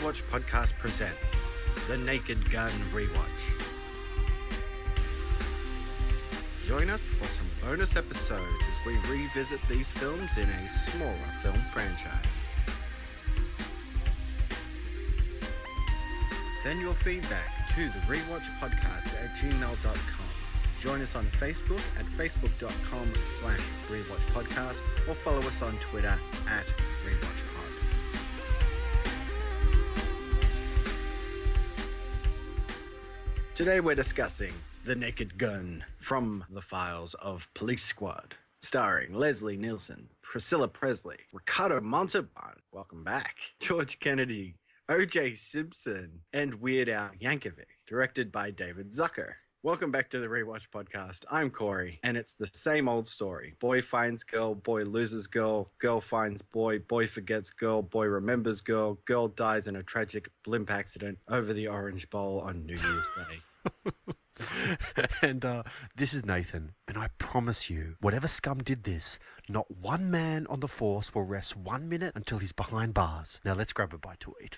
Rewatch Podcast presents The Naked Gun Rewatch. Join us for some bonus episodes as we revisit these films in a smaller film franchise. Send your feedback to the Rewatch Podcast at gmail.com. Join us on Facebook at facebook.com/rewatchpodcast or follow us on Twitter at rewatchpod. Today we're discussing The Naked Gun from the files of Police Squad, starring Leslie Nielsen, Priscilla Presley, Ricardo Montalban, welcome back, George Kennedy, O.J. Simpson, and Weird Al Yankovic, directed by David Zucker. Welcome back to the Rewatch Podcast. I'm Cory, and it's the same old story. Boy finds girl, boy loses girl, girl finds boy, boy forgets girl, boy remembers girl, girl dies in a tragic blimp accident over the Orange Bowl on New Year's Day. And this is Nathan, and I promise you, whatever scum did this, not one man on the force will rest 1 minute until he's behind bars. Now let's grab a bite to eat.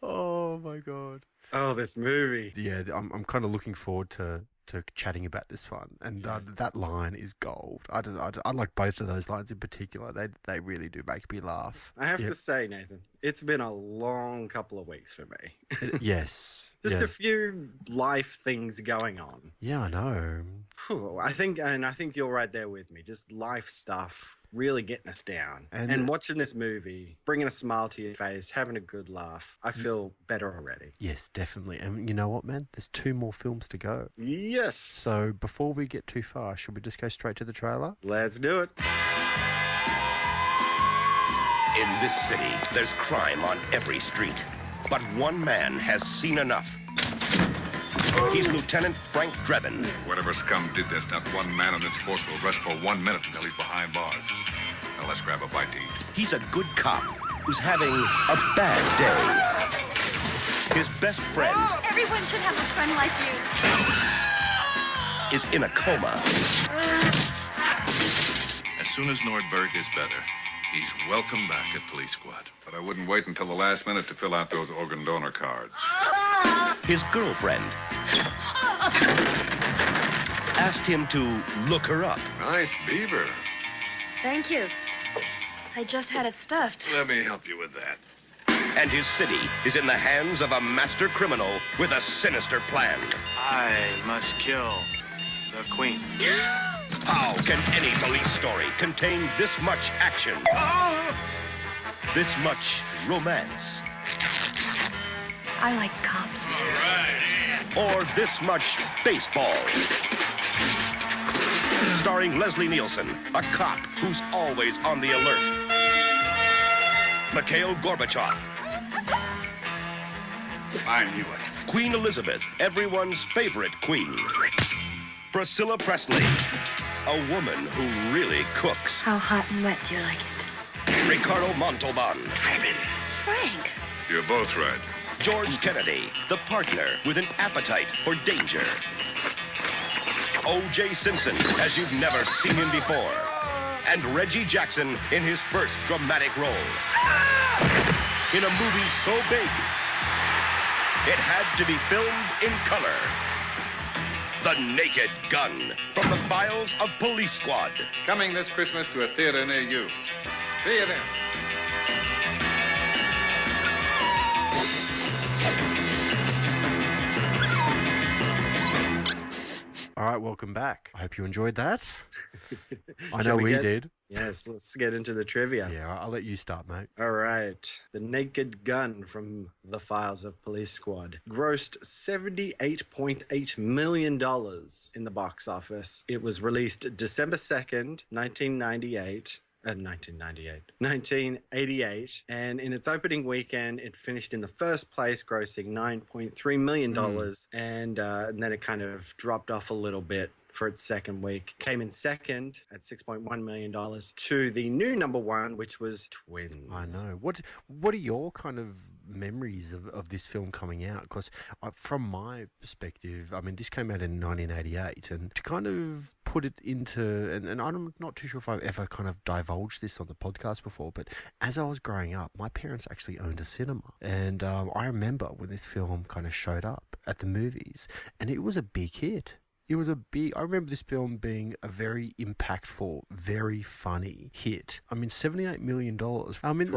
Oh my God. Oh, this movie. Yeah, I'm kind of looking forward to chatting about this one, and that line is gold. I like both of those lines in particular. They really do make me laugh. I have to say, Nathan, it's been a long couple of weeks for me. Yes. Just a few life things going on. Yeah, I know. I think you're right there with me. Just life stuff really getting us down. And watching this movie, bringing a smile to your face, having a good laugh. I feel better already. Yes, definitely. And you know what, man? There's 2 more films to go. Yes. So before we get too far, should we just go straight to the trailer? Let's do it. In this city, there's crime on every street. But one man has seen enough. He's Lieutenant Frank Drebin. Whatever scum did this, not one man on this force will rest for 1 minute until he's behind bars. Now let's grab a bite to eat. He's a good cop who's having a bad day. His best friend Everyone should have a friend like you. is in a coma. As soon as Nordberg is better, he's welcome back at Police Squad. But I wouldn't wait until the last minute to fill out those organ donor cards. His girlfriend asked him to look her up. Nice beaver. Thank you. I just had it stuffed. Let me help you with that. And his city is in the hands of a master criminal with a sinister plan. I must kill the queen. How can any police story contain this much action? This much romance? I like cops. Or this much baseball? Starring Leslie Nielsen, a cop who's always on the alert. Mikhail Gorbachev. I knew it. Queen Elizabeth, everyone's favorite queen. Priscilla Presley, a woman who really cooks. How hot and wet do you like it? Ricardo Montalban. Frank. You're both right. George Kennedy, the partner with an appetite for danger. O.J. Simpson, as you've never seen him before. And Reggie Jackson in his first dramatic role. In a movie so big, it had to be filmed in color. The Naked Gun, from the files of Police Squad. Coming this Christmas to a theater near you. See you then. All right, welcome back. I hope you enjoyed that. I know Shall we did. Yes, let's get into the trivia. Yeah, I'll let you start, mate. All right. The Naked Gun from the files of Police Squad grossed $78.8 million in the box office. It was released December 2nd, 1988. And in its opening weekend, it finished in the first place, grossing $9.3 million. And then it kind of dropped off a little bit for its second week. Came in second at $6.1 million to the new number one, which was Twins. I know. What are your kind of memories of this film coming out? Because from my perspective, I mean, this came out in 1988, and to kind of put it into, and I'm not too sure if I've ever kind of divulged this on the podcast before, but as I was growing up, my parents actually owned a cinema. And I remember when this film kind of showed up at the movies, and it was a big hit. I remember this film being a very impactful, very funny hit. I mean, $78 million. I mean,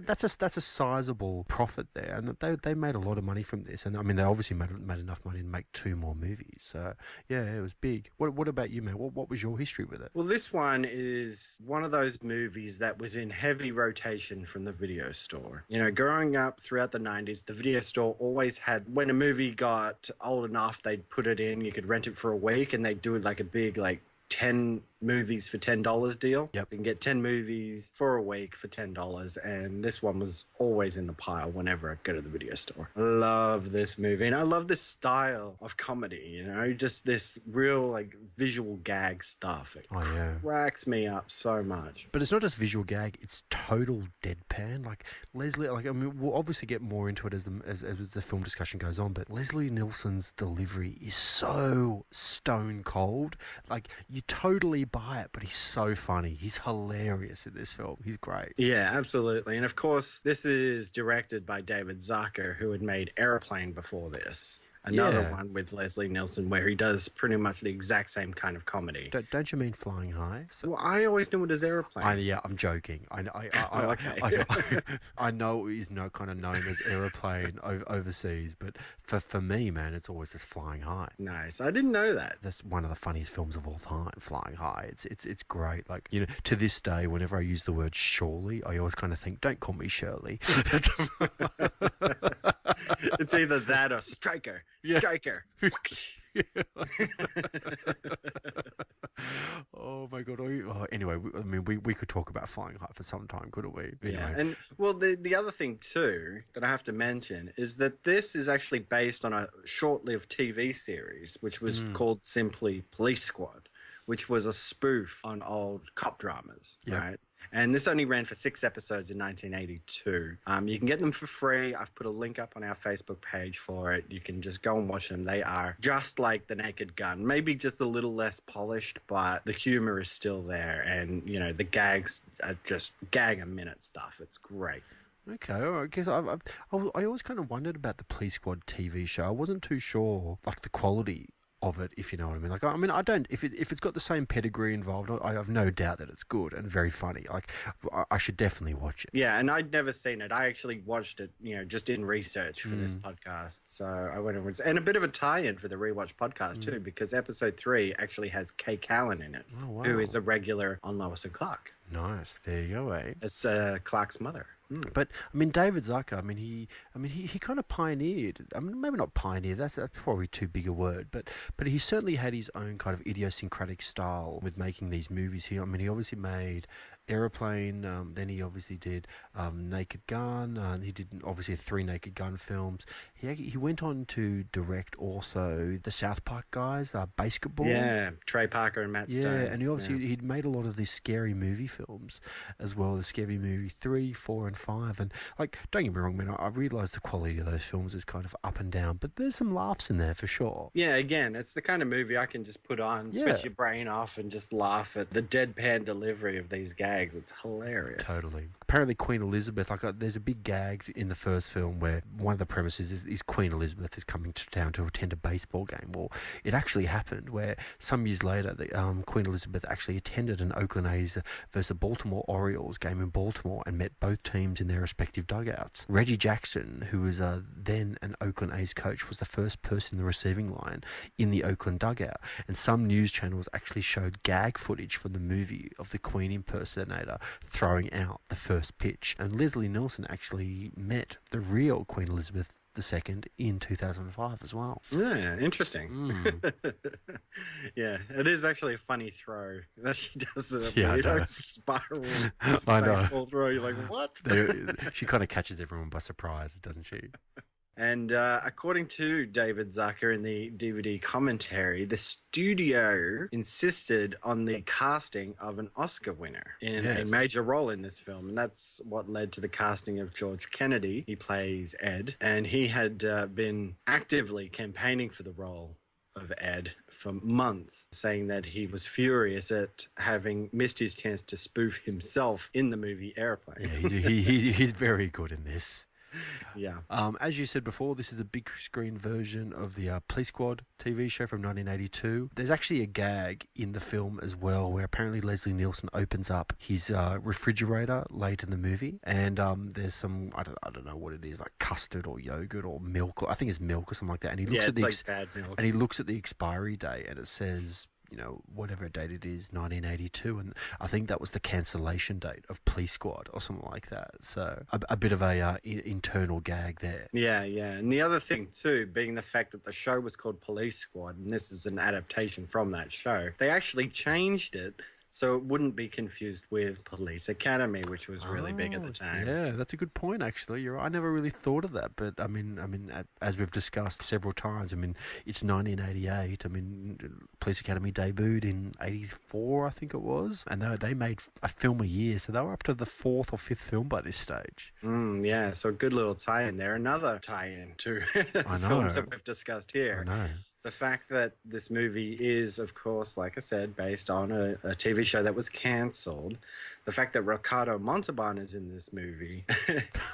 that's a sizable profit there, and they made a lot of money from this. And I mean, they obviously made enough money to make 2 more movies. So yeah, it was big. What about you, man? What was your history with it? Well, this one is one of those movies that was in heavy rotation from the video store. You know, growing up throughout the 90s, the video store always had, when a movie got old enough, they'd put it in, you could rent it for a week, and they'd do like a big 10 movies for $10 deal. Yep. You can get 10 movies for a week for $10, and this one was always in the pile whenever I go to the video store. I love this movie, and I love this style of comedy, you know, just this real visual gag stuff. It cracks me up so much. But it's not just visual gag, it's total deadpan. Leslie, I mean, we'll obviously get more into it as the film discussion goes on, but Leslie Nielsen's delivery is so stone cold. You totally buy it, but he's so funny. He's hilarious in this film. He's great. Yeah, absolutely. And of course, this is directed by David Zucker, who had made Airplane before this. Another one with Leslie Nielsen where he does pretty much the exact same kind of comedy. Don't you mean Flying High? Well, I always knew it as Airplane. I'm joking. Okay. I know it is kind of known as Airplane overseas, but for me, man, it's always just Flying High. Nice. I didn't know that. That's one of the funniest films of all time, Flying High. It's great. To this day, whenever I use the word surely, I always kind of think, don't call me Shirley. It's either that or Striker. Yeah. Striker. Oh my god! Anyway, we could talk about Flying High for some time, couldn't we? Anyway. Yeah, and well, the other thing too that I have to mention is that this is actually based on a short-lived TV series which was called simply Police Squad, which was a spoof on old cop dramas, right? And this only ran for 6 episodes in 1982. You can get them for free. I've put a link up on our Facebook page for it. You can just go and watch them. They are just like The Naked Gun, maybe just a little less polished, but the humor is still there. And, you know, the gags are just gag-a-minute stuff. It's great. Okay, all right. Because I always kind of wondered about the Police Squad TV show. I wasn't too sure, the quality of it, if you know what I mean. I don't. If it's got the same pedigree involved, I have no doubt that it's good and very funny. I should definitely watch it. Yeah, and I'd never seen it. I actually watched it, just in research for this podcast. So I went over and a bit of a tie-in for the Rewatch Podcast too, because episode 3 actually has Kay Callan in it, who is a regular on Lois and Clark. Nice. There you go, eh? It's Clark's mother. But David Zucker, he kind of pioneered. Maybe not pioneered. That's probably too big a word. But he certainly had his own kind of idiosyncratic style with making these movies. He obviously made Aeroplane. Then he obviously did Naked Gun. He did obviously 3 Naked Gun films. He went on to direct also the South Park guys, Basketball. Yeah, Trey Parker and Matt Stone. Yeah, and he'd made a lot of these scary movie films as well. The Scary Movie 3, 4, and 5. And don't get me wrong, man. I realise the quality of those films is kind of up and down, but there's some laughs in there for sure. Yeah, again, it's the kind of movie I can just put on, switch your brain off, and just laugh at the deadpan delivery of these gags. It's hilarious. Totally. Apparently, Queen Elizabeth. There's a big gag in the first film where one of the premises is Queen Elizabeth is coming to town to attend a baseball game. Well, it actually happened where some years later, Queen Elizabeth actually attended an Oakland A's versus a Baltimore Orioles game in Baltimore and met both teams in their respective dugouts. Reggie Jackson, who was then an Oakland A's coach, was the first person in the receiving line in the Oakland dugout. And some news channels actually showed gag footage from the movie of the Queen impersonator throwing out the first pitch. And Leslie Nielsen actually met the real Queen Elizabeth II in 2005 as well. Yeah, interesting. Yeah, it is actually a funny throw that she does. Spiral baseball throw. You're like, what? She kind of catches everyone by surprise, doesn't she? And according to David Zucker in the DVD commentary, the studio insisted on the casting of an Oscar winner in a major role in this film. And that's what led to the casting of George Kennedy. He plays Ed. And he had been actively campaigning for the role of Ed for months, saying that he was furious at having missed his chance to spoof himself in the movie Airplane. Yeah, he's very good in this. Yeah. As you said before, this is a big screen version of the Police Squad TV show from 1982. There's actually a gag in the film as well where apparently Leslie Nielsen opens up his refrigerator late in the movie, and there's some, I don't know what it is, like custard or yogurt or milk, or I think it's milk or something like that. And he looks at like bad milk. And he looks at the expiry date and it says, whatever date it is, 1982, and I think that was the cancellation date of Police Squad or something like that. So a bit of a internal gag there. Yeah. And the other thing too, being the fact that the show was called Police Squad, and this is an adaptation from that show, they actually changed it so it wouldn't be confused with Police Academy, which was really big at the time. Yeah, that's a good point, actually. I never really thought of that, but I mean, as we've discussed several times, it's 1988. Police Academy debuted in 84, I think it was, and they made a film a year, so they were up to the fourth or fifth film by this stage. Yeah, so a good little tie-in there. Another tie-in to films that we've discussed here. I know. The fact that this movie is, of course, like I said, based on a TV show that was cancelled. The fact that Ricardo Montalban is in this movie.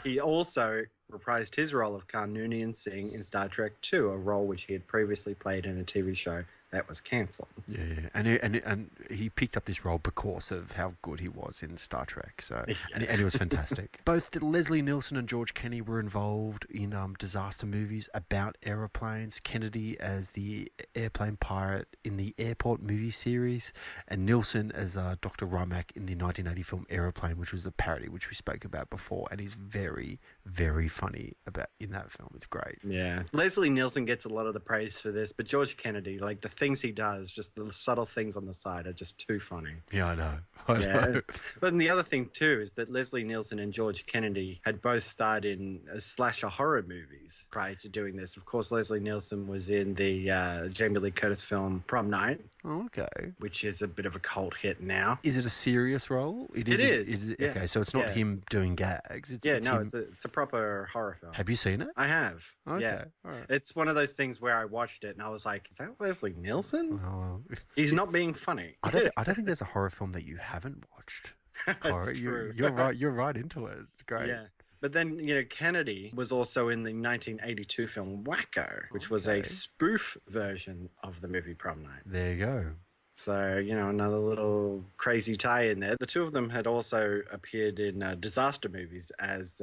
He also reprised his role of Khan Noonien Singh in Star Trek II, a role which he had previously played in a TV show that was cancelled. Yeah, and he picked up this role because of how good he was in Star Trek. So, and he was fantastic. Both Leslie Nielsen and George Kennedy were involved in disaster movies about aeroplanes. Kennedy as the airplane pirate in the Airport movie series, and Nielsen as Dr. Rimac in the 1980 film Aeroplane, which was a parody which we spoke about before, and he's very, very funny in that film. It's great. Yeah, Leslie Nielsen gets a lot of the praise for this, but George Kennedy, like the things he does, just the subtle things on the side are just too funny. Yeah, I know. But the other thing too is that Leslie Nielsen and George Kennedy had both starred in slasher horror movies prior to doing this. Of course, Leslie Nielsen was in the Jamie Lee Curtis film Prom Night. Oh, okay. Which is a bit of a cult hit now. Is it a serious role? It is. Yeah. Okay, so it's not him doing gags. It's a proper horror film. Have you seen it? I have. Okay. Yeah. All right. It's one of those things where I watched it and I was like, is that Leslie Nielsen? Oh, well. He's not being funny. I don't think there's a horror film that you haven't watched. That's true. You're right. You're right into it. It's great. Yeah. But then, Kennedy was also in the 1982 film Wacko, which was a spoof version of the movie Prom Night. There you go. So, another little crazy tie in there. The two of them had also appeared in disaster movies as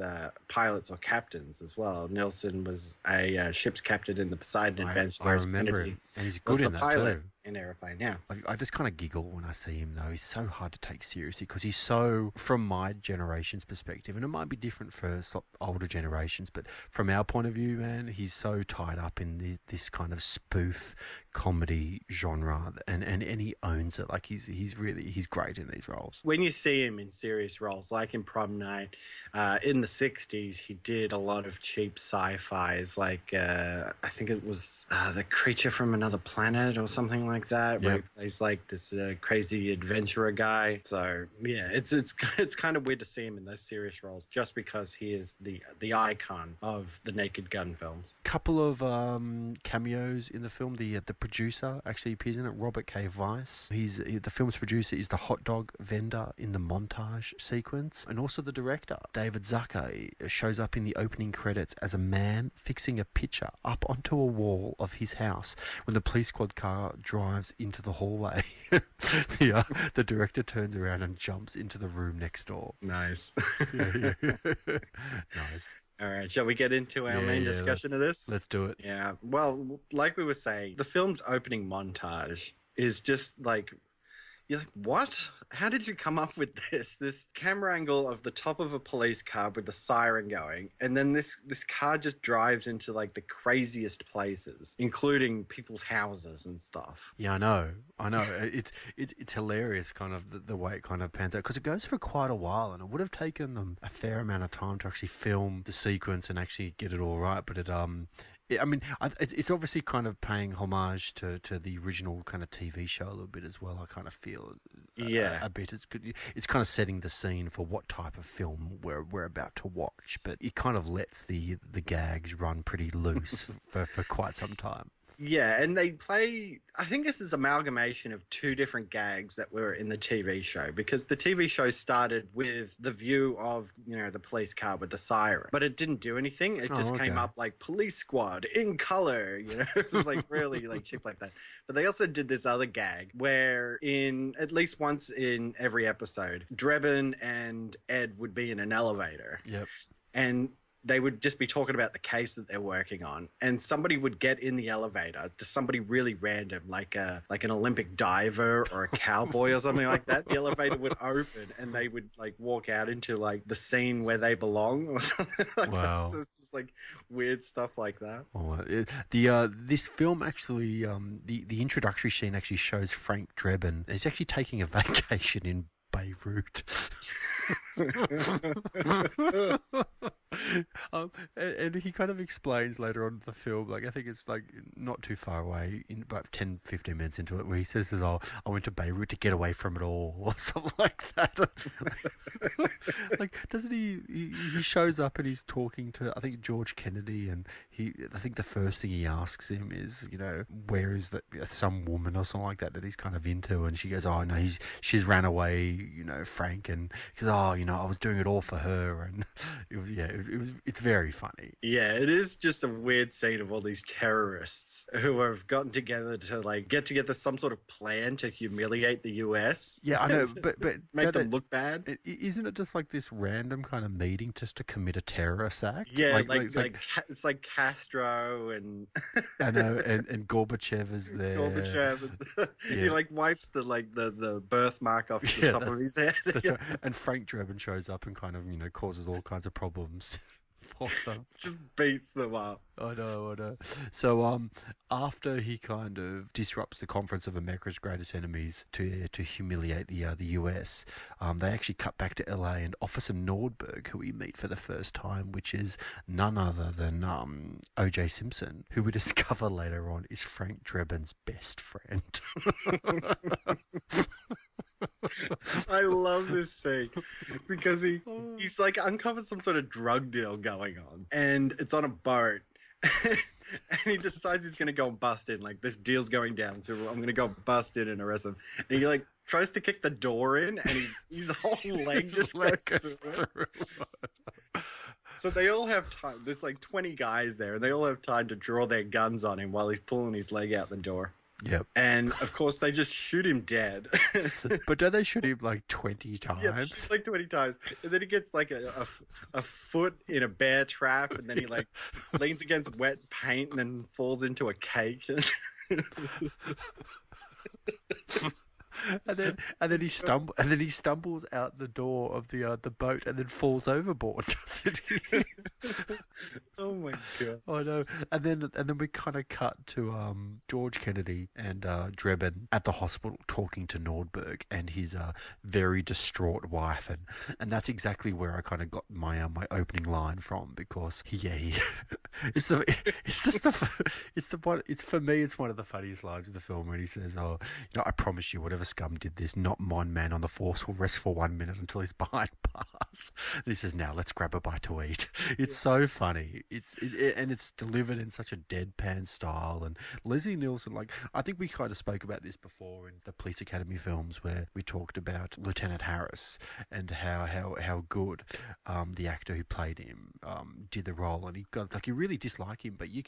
pilots or captains as well. Nielsen was a ship's captain in the Poseidon Adventure. I remember him. And he's good in that pilot too. In Aeroplane, yeah. I just kind of giggle when I see him, though. He's so hard to take seriously because he's so, from my generation's perspective, and it might be different for older generations, but from our point of view, man, he's so tied up in this kind of spoof comedy genre, and he owns it. Like he's great in these roles. When you see him in serious roles, like in Prom Night, in the 60s, he did a lot of cheap sci-fis, like I think it was The Creature from Another Planet or something like that, where he plays like this crazy adventurer guy. So yeah, it's kind of weird to see him in those serious roles just because he is the icon of the Naked Gun films. Couple of cameos in the film. The producer actually appears in it, Robert K. Weiss. The film's producer is the hot dog vendor in the montage sequence, and also the director, David Zucker, shows up in the opening credits as a man fixing a picture up onto a wall of his house when the police squad car drives into the hallway. The director turns around and jumps into the room next door. Nice. Yeah. Nice. All right, shall we get into our main discussion of this? Let's do it. Yeah, well, like we were saying, the film's opening montage is just like, you're like, what? How did you come up with this? This camera angle of the top of a police car with the siren going, and then this car just drives into like the craziest places, including people's houses and stuff. Yeah, I know. It's hilarious, kind of the way it kind of pans out, because it goes for quite a while, and it would have taken them a fair amount of time to actually film the sequence and actually get it all right. But it's obviously kind of paying homage to the original kind of TV show a little bit as well. I kind of feel a bit. It's good. It's kind of setting the scene for what type of film we're about to watch, but it kind of lets the gags run pretty loose for quite some time. Yeah, and they play... I think this is amalgamation of two different gags that were in the TV show, because the TV show started with the view of, the police car with the siren, but it didn't do anything. It just came up like police squad in color, It was like really like cheap like that. But they also did this other gag where in at least once in every episode, Drebin and Ed would be in an elevator. Yep. And they would just be talking about the case that they're working on, and somebody would get in the elevator, just somebody really random, like an Olympic diver or a cowboy or something like that. The elevator would open, and they would like walk out into like the scene where they belong or something like that. So it's just like weird stuff like that. This film actually, the introductory scene actually shows Frank Drebin. He's actually taking a vacation in Beirut. And he kind of explains later on in the film, like I think it's like not too far away, in about 10-15 minutes into it, where he says, I went to Beirut to get away from it all, or something like that. Like, doesn't he shows up and he's talking to, I think, George Kennedy, and I think the first thing he asks him is, where is that some woman or something like that he's kind of into, and she goes, oh no, she's ran away, Frank, and he goes, I was doing it all for her, and it's very funny. Yeah, it is just a weird scene of all these terrorists who have gotten together to like get together some sort of plan to humiliate the US. Yeah, I know, but make them look bad. Isn't it just like this random kind of meeting just to commit a terrorist act? Yeah, like it's like Castro and I know, and Gorbachev is there. He like wipes the birthmark off the top of his head. That's right. And Frank Drebin shows up and kind of causes all kinds of problems for them. Just beats them up. I know. So after he kind of disrupts the Conference of America's Greatest Enemies to humiliate the US, they actually cut back to LA, and Officer Nordberg, who we meet for the first time, which is none other than O.J. Simpson, who we discover later on is Frank Drebin's best friend. I love this scene because he's like uncovered some sort of drug deal going on, and it's on a boat. And he decides he's going to go and bust in. Like, this deal's going down, so I'm going to go bust in and arrest him. And he like tries to kick the door in, and his whole leg just goes through it. So they all have time. There's like 20 guys there, and they all have time to draw their guns on him while he's pulling his leg out the door. Yep. And of course they just shoot him dead. But don't they shoot him like 20 times? Yeah, just like 20 times. And then he gets like a foot in a bear trap, and then he like leans against wet paint and then falls into a cake. And then he stumbles out the door of the boat and then falls overboard, doesn't he? Oh my god! I know. And then we kind of cut to George Kennedy and Drebin at the hospital talking to Nordberg and his very distraught wife, and that's exactly where I kind of got my my opening line from, because it's for me it's one of the funniest lines of the film when he says, I promise you, whatever scum did this, not one man on the force will rest for 1 minute until he's behind bars. And he says, now let's grab a bite to eat. It's so funny. And it's delivered in such a deadpan style. And Leslie Nielsen, like, I think we kind of spoke about this before in the Police Academy films, where we talked about Lieutenant Harris and how good the actor who played him did the role. And you really dislike him, but you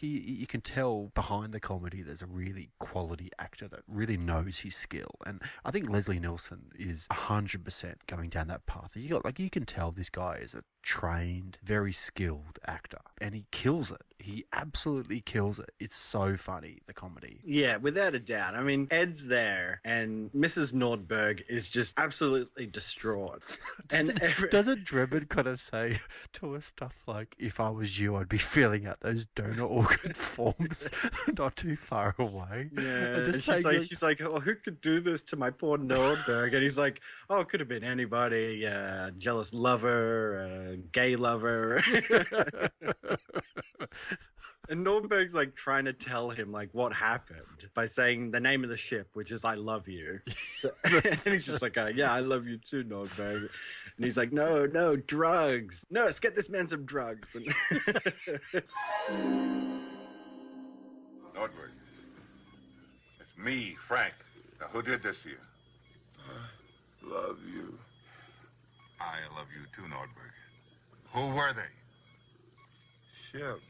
can tell behind the comedy there's a really quality actor that really knows his skill. And I think Leslie Nielsen is 100% going down that path. You can tell this guy is a trained, very skilled actor, and he kills it. He absolutely kills it. It's so funny, the comedy. Yeah, without a doubt. I mean, Ed's there, and Mrs. Nordberg is just absolutely distraught. Doesn't Drebin kind of say to her stuff like, if I was you, I'd be filling out those donor organ forms not too far away? Yeah, and she's like, oh, who could do this to my poor Nordberg? And he's like, oh, it could have been anybody, jealous lover, gay lover. And Nordberg's like trying to tell him like what happened by saying the name of the ship, which is "I love you." So, and he's just like, "Yeah, I love you too, Nordberg." And he's like, "No, drugs. No, let's get this man some drugs." And Nordberg, Me, Frank. Now, who did this to you? Love you. I love you too, Nordberg. Who were they? Ship.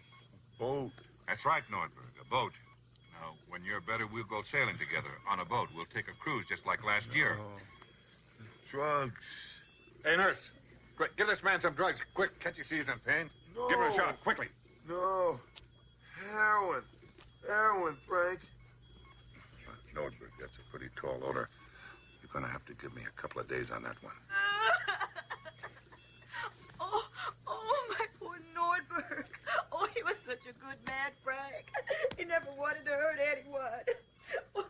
Boat. That's right, Nordberg, a boat. Now, when you're better, we'll go sailing together on a boat. We'll take a cruise just like last year. Drugs. Hey, nurse. Quick, give this man some drugs. Quick, can't you see he's in pain? No. Give him a shot, quickly. No. Heroin. Heroin, Frank. Nordberg, that's a pretty tall order. You're going to have to give me a couple of days on that one. Oh, my poor Nordberg. Oh, he was such a good man, Frank. He never wanted to hurt anyone. Who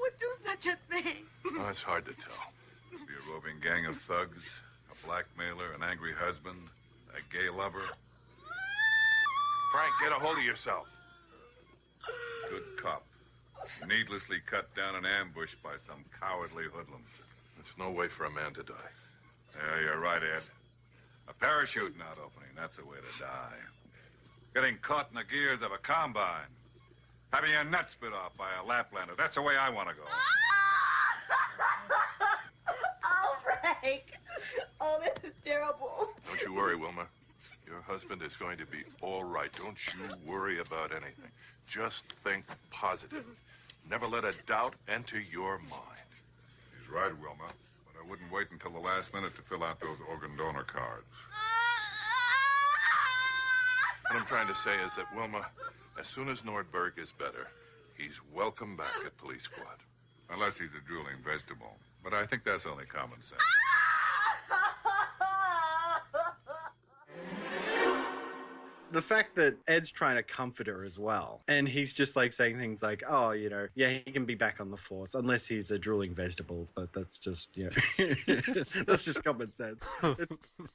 would do such a thing? Oh, it's hard to tell. Could be a roving gang of thugs, a blackmailer, an angry husband, a gay lover. Frank, get a hold of yourself. Good cop. Needlessly cut down and ambushed by some cowardly hoodlums. There's no way for a man to die. Yeah, you're right, Ed. A parachute not opening, that's the way to die. Getting caught in the gears of a combine. Having your nuts bit off by a Laplander, that's the way I want to go. Oh, Frank. Oh, this is terrible. Don't you worry, Wilma. Your husband is going to be all right. Don't you worry about anything. Just think positive. Never let a doubt enter your mind. He's right, Wilma. But I wouldn't wait until the last minute to fill out those organ donor cards. What I'm trying to say is that, Wilma, as soon as Nordberg is better, he's welcome back at Police Squad. Unless he's a drooling vegetable. But I think that's only common sense. The fact that Ed's trying to comfort her as well, and he's just like saying things like, "Oh, you know, yeah, he can be back on the force unless he's a drooling vegetable," but that's just, you know, that's just common sense.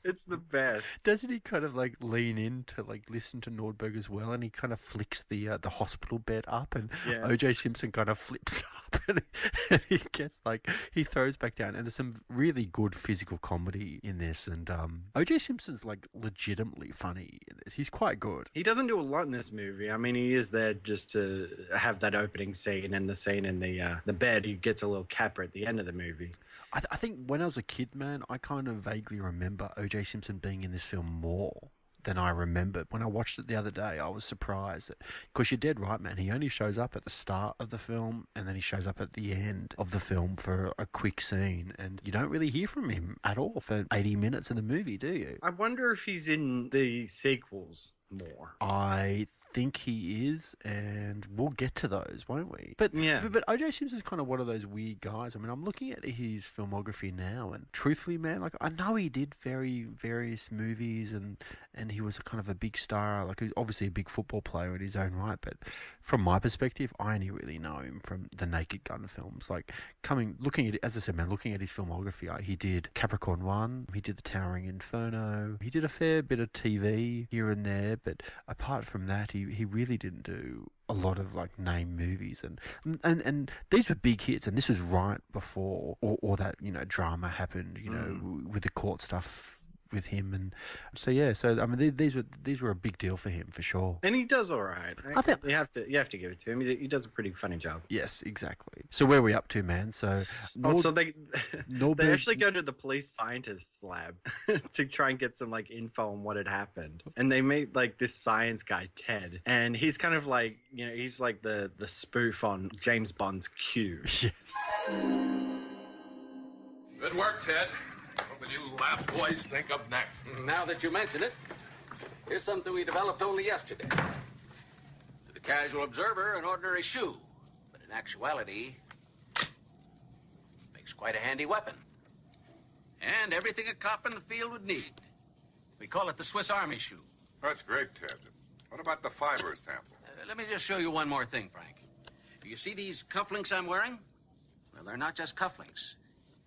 It's the best. Doesn't he kind of like lean in to like listen to Nordberg as well, and he kind of flicks the hospital bed up, and Yeah. O.J. Simpson kind of flips up, and he gets like he throws back down, and there's some really good physical comedy in this, and O.J. Simpson's like legitimately funny in this. He's quite good. He doesn't do a lot in this movie. I mean, he is there just to have that opening scene and the scene in the bed. He gets a little capper at the end of the movie. I think when I was a kid, man, I kind of vaguely remember O.J. Simpson being in this film more than I remembered. When I watched it the other day, I was surprised. Because you're dead right, man. He only shows up at the start of the film, and then he shows up at the end of the film for a quick scene, and you don't really hear from him at all for 80 minutes of the movie, do you? I wonder if he's in the sequels more. I think he is, and we'll get to those, won't we? But Yeah. but O.J. Simpson's kind of one of those weird guys. I mean, I'm looking at his filmography now, and truthfully, man, like I know he did various movies, and he was a kind of a big star, like he's obviously a big football player in his own right. But from my perspective, I only really know him from the Naked Gun films. Like looking at it, as I said, man, looking at his filmography, he did Capricorn 1, he did The Towering Inferno, he did a fair bit of TV here and there, but apart from that, he really didn't do a lot of like name movies, and these were big hits, and this was right before all that, you know, drama happened, you know, with the court stuff with him, and so yeah, so I mean these were a big deal for him for sure. And he does all right. I think you have to give it to him. He does a pretty funny job. Yes, exactly. So where are we up to, man? So So they actually go to the police scientist's lab to try and get some like info on what had happened, and they meet like this science guy Ted, and he's kind of like, you know, he's like the spoof on James Bond's Q. Yes. Good work, Ted. What will you lab boys think of next? Now that you mention it, here's something we developed only yesterday. To the casual observer, an ordinary shoe, but in actuality, makes quite a handy weapon. And everything a cop in the field would need. We call it the Swiss Army shoe. That's great, Ted. What about the fiber sample? Let me just show you one more thing, Frank. Do you see these cufflinks I'm wearing? Well, they're not just cufflinks.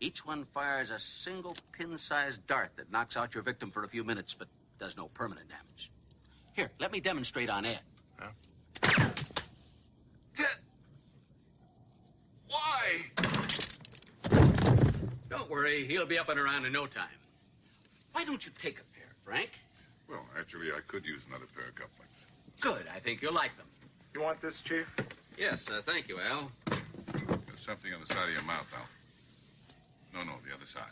Each one fires a single pin-sized dart that knocks out your victim for a few minutes, but does no permanent damage. Here, let me demonstrate on Ed. Huh? Ted! Why? Don't worry, he'll be up and around in no time. Why don't you take a pair, Frank? Well, actually, I could use another pair of cufflinks. Good, I think you'll like them. You want this, Chief? Yes, thank you, Al. something on the side of your mouth, Al. No, the other side.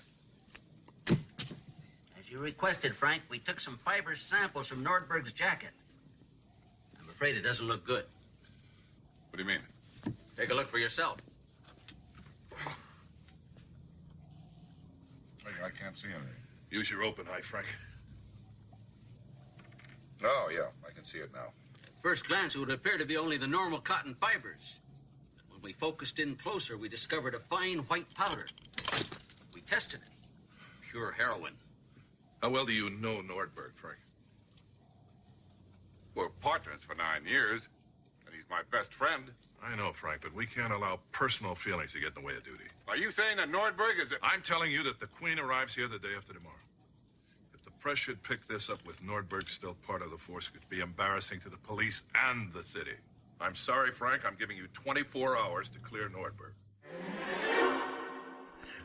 As you requested, Frank, we took some fiber samples from Nordberg's jacket. I'm afraid it doesn't look good. What do you mean? Take a look for yourself. I can't see anything. Use your open eye, Frank. Oh, yeah, I can see it now. At first glance, it would appear to be only the normal cotton fibers. But when we focused in closer, we discovered a fine white powder. We tested it. Pure heroin. How well do you know Nordberg, Frank? We're partners for 9 years, and he's my best friend. I know, Frank, but we can't allow personal feelings to get in the way of duty. Are you saying that Nordberg is a... I'm telling you that the Queen arrives here the day after tomorrow. If the press should pick this up with Nordberg still part of the force, it could be embarrassing to the police and the city. I'm sorry, Frank. I'm giving you 24 hours to clear Nordberg.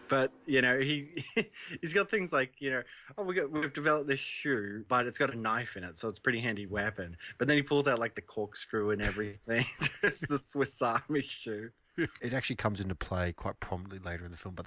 But, he's got things like, we've developed this shoe, but it's got a knife in it, so it's a pretty handy weapon. But then he pulls out, like, the corkscrew and everything. It's the Swiss Army shoe. It actually comes into play quite prominently later in the film, but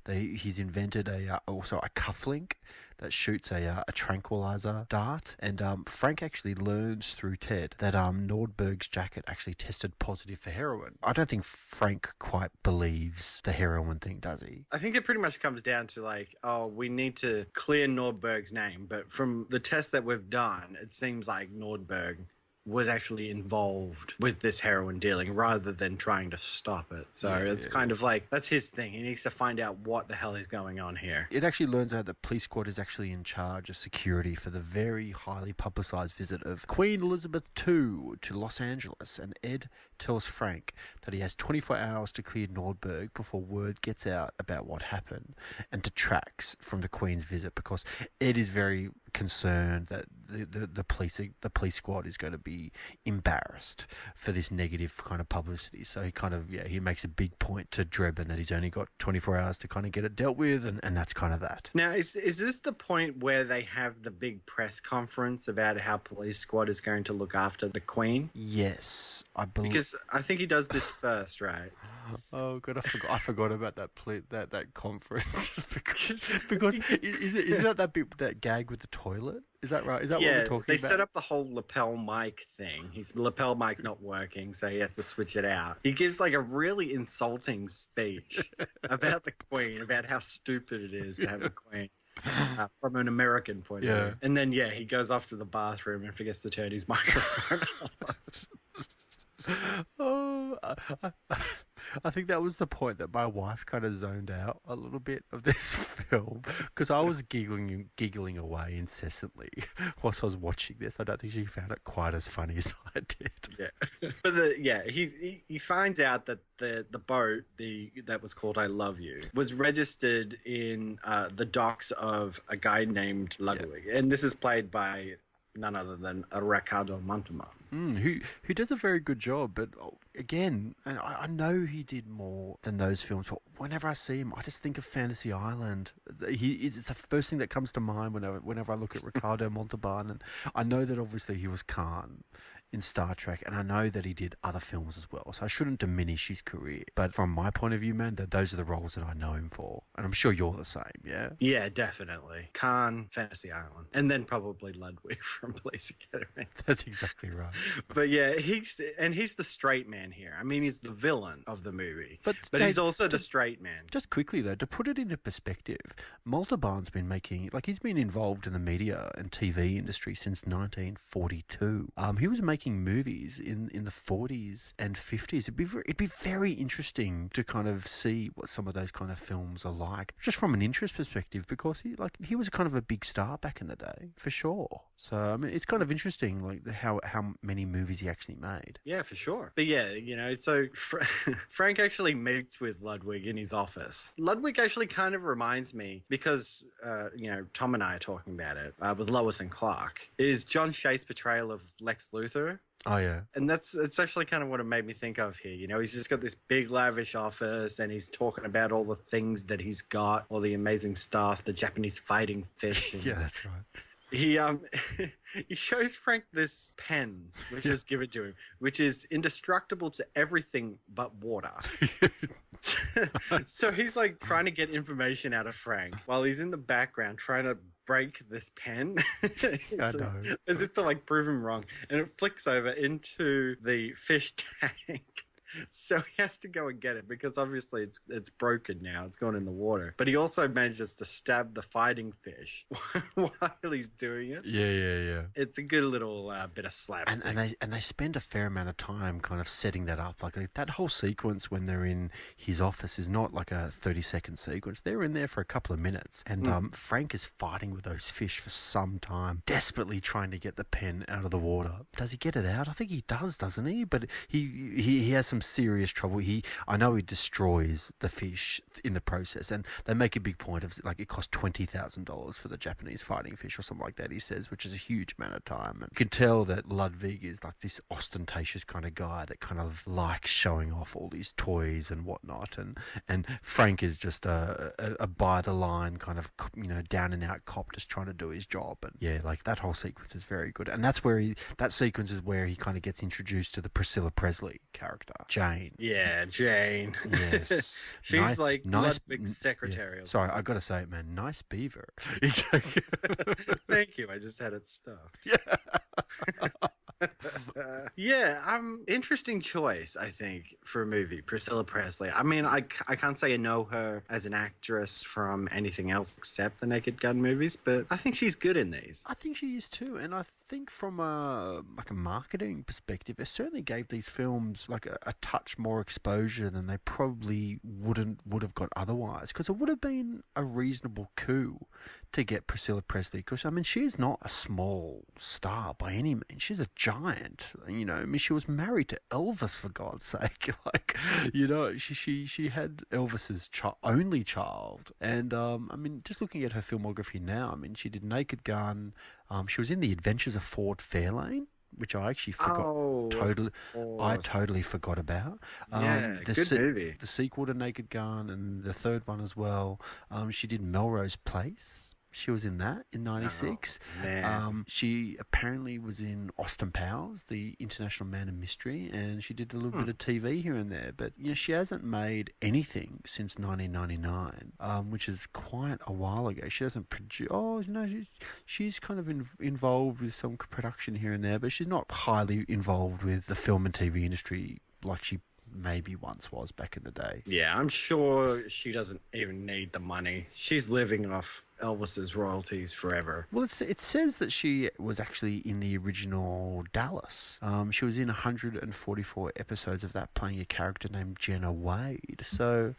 he's invented also a cufflink that shoots a tranquilizer dart, and Frank actually learns through Ted that Nordberg's jacket actually tested positive for heroin. I don't think Frank quite believes the heroin thing, does he? I think it pretty much comes down to we need to clear Nordberg's name, but from the test that we've done, it seems like Nordberg was actually involved with this heroin dealing rather than trying to stop it. So it's kind of like, that's his thing. He needs to find out what the hell is going on here. It actually learns out that police squad is actually in charge of security for the very highly publicized visit of Queen Elizabeth II to Los Angeles, and Ed tells Frank that he has 24 hours to clear Nordberg before word gets out about what happened and detracts from the Queen's visit, because Ed is very concerned that the police squad is going to be embarrassed for this negative kind of publicity. So he makes a big point to Drebin that he's only got 24 hours to kind of get it dealt with, and that's kind of that. Now, is this the point where they have the big press conference about how police squad is going to look after the Queen? Yes, I believe. Because I think he does this first, right? Oh god, I forgot about that conference because isn't that bit, that gag with the toilet? Is that right? Is that what we're talking about? They set up the whole lapel mic thing. His lapel mic's not working, so he has to switch it out. He gives like a really insulting speech about the Queen, about how stupid it is to have a Queen. From an American point of view. And then, he goes off to the bathroom and forgets to turn his microphone off. I think that was the point that my wife kind of zoned out a little bit of this film, because I was giggling away incessantly whilst I was watching this. I don't think she found it quite as funny as I did. Yeah, but he finds out that the boat that was called I Love You was registered in the docks of a guy named Ludwig, and this is played by none other than Ricardo Montalban. Who does a very good job, but again, and I know he did more than those films, but whenever I see him, I just think of Fantasy Island. It's the first thing that comes to mind whenever I look at Ricardo Montalban, and I know that obviously he was Khan in Star Trek, and I know that he did other films as well, so I shouldn't diminish his career. But from my point of view, man, those are the roles that I know him for, and I'm sure you're the same, yeah? Yeah, definitely. Khan, Fantasy Island, and then probably Ludwig from Police Academy. That's exactly right. But he's the straight man here. I mean, he's the villain of the movie, but he's also the straight man. Just quickly though, to put it into perspective, Montalban's been he's been involved in the media and TV industry since 1942. He was making movies in the 40s and 50s. It'd be very interesting to kind of see what some of those kind of films are like, just from an interest perspective, because he was kind of a big star back in the day, for sure. So I mean, it's kind of interesting, like how many movies he actually made. Yeah, for sure. But so Frank actually meets with Ludwig in his office. Ludwig actually kind of reminds me, because Tom and I are talking about it with Lois and Clark, is John Shate's portrayal of Lex Luthor. Oh yeah, and it's actually kind of what it made me think of here. He's just got this big lavish office, and he's talking about all the things that he's got, all the amazing stuff, the Japanese fighting fish. Yeah, that's right. He he shows Frank this pen, which is given to him, which is indestructible to everything but water. So he's like trying to get information out of Frank while he's in the background trying to break this pen. I know. As if to like prove him wrong. And it flicks over into the fish tank. So he has to go and get it because obviously it's broken now. It's gone in the water. But he also manages to stab the fighting fish while he's doing it. Yeah. It's a good little bit of slapstick. And they spend a fair amount of time kind of setting that up. Like that whole sequence when they're in his office is not like a 30-second sequence. They're in there for a couple of minutes. And Frank is fighting with those fish for some time, desperately trying to get the pen out of the water. Does he get it out? I think he does, doesn't he? But he has some serious trouble. I know he destroys the fish in the process, and they make a big point of like it cost $20,000 for the Japanese fighting fish or something like that, he says, which is a huge amount of time. And you can tell that Ludwig is like this ostentatious kind of guy that kind of likes showing off all these toys and whatnot, and Frank is just a by the line kind of, you know, down and out cop just trying to do his job. And yeah, like that whole sequence is very good, and that's where that sequence is where he kind of gets introduced to the Priscilla Presley character, Jane. Yeah, Jane. Yes. She's like Ludwig's secretary. Sorry, I got to say it, man. Nice beaver. Thank you. I just had it stuffed. Yeah. Yeah, interesting choice, I think, for a movie. Priscilla Presley. I mean, I can't say I know her as an actress from anything else except the Naked Gun movies, but I think she's good in these. I think she is too, and I think from a marketing perspective, it certainly gave these films like a touch more exposure than they probably would have got otherwise, because it would have been a reasonable coup to get Priscilla Presley, because I mean she's not a small star by any means. She's a giant, you know. I mean, she was married to Elvis, for God's sake. Like, you know, she had Elvis's only child, and I mean, just looking at her filmography now, I mean, she did Naked Gun. She was in The Adventures of Ford Fairlane, which I actually forgot. I totally forgot about. Yeah, good movie. The sequel to Naked Gun and the third one as well. She did Melrose Place. She was in that in '96. She apparently was in Austin Powers, The International Man of Mystery, and she did a little bit of TV here and there. But you know, she hasn't made anything since 1999, which is quite a while ago. She doesn't produce. Oh no, she's kind of involved with some production here and there, but she's not highly involved with the film and TV industry like she maybe once was back in the day. Yeah, I'm sure she doesn't even need the money. She's living off Elvis's royalties forever. Well, it says that she was actually in the original Dallas. She was in 144 episodes of that, playing a character named Jenna Wade. So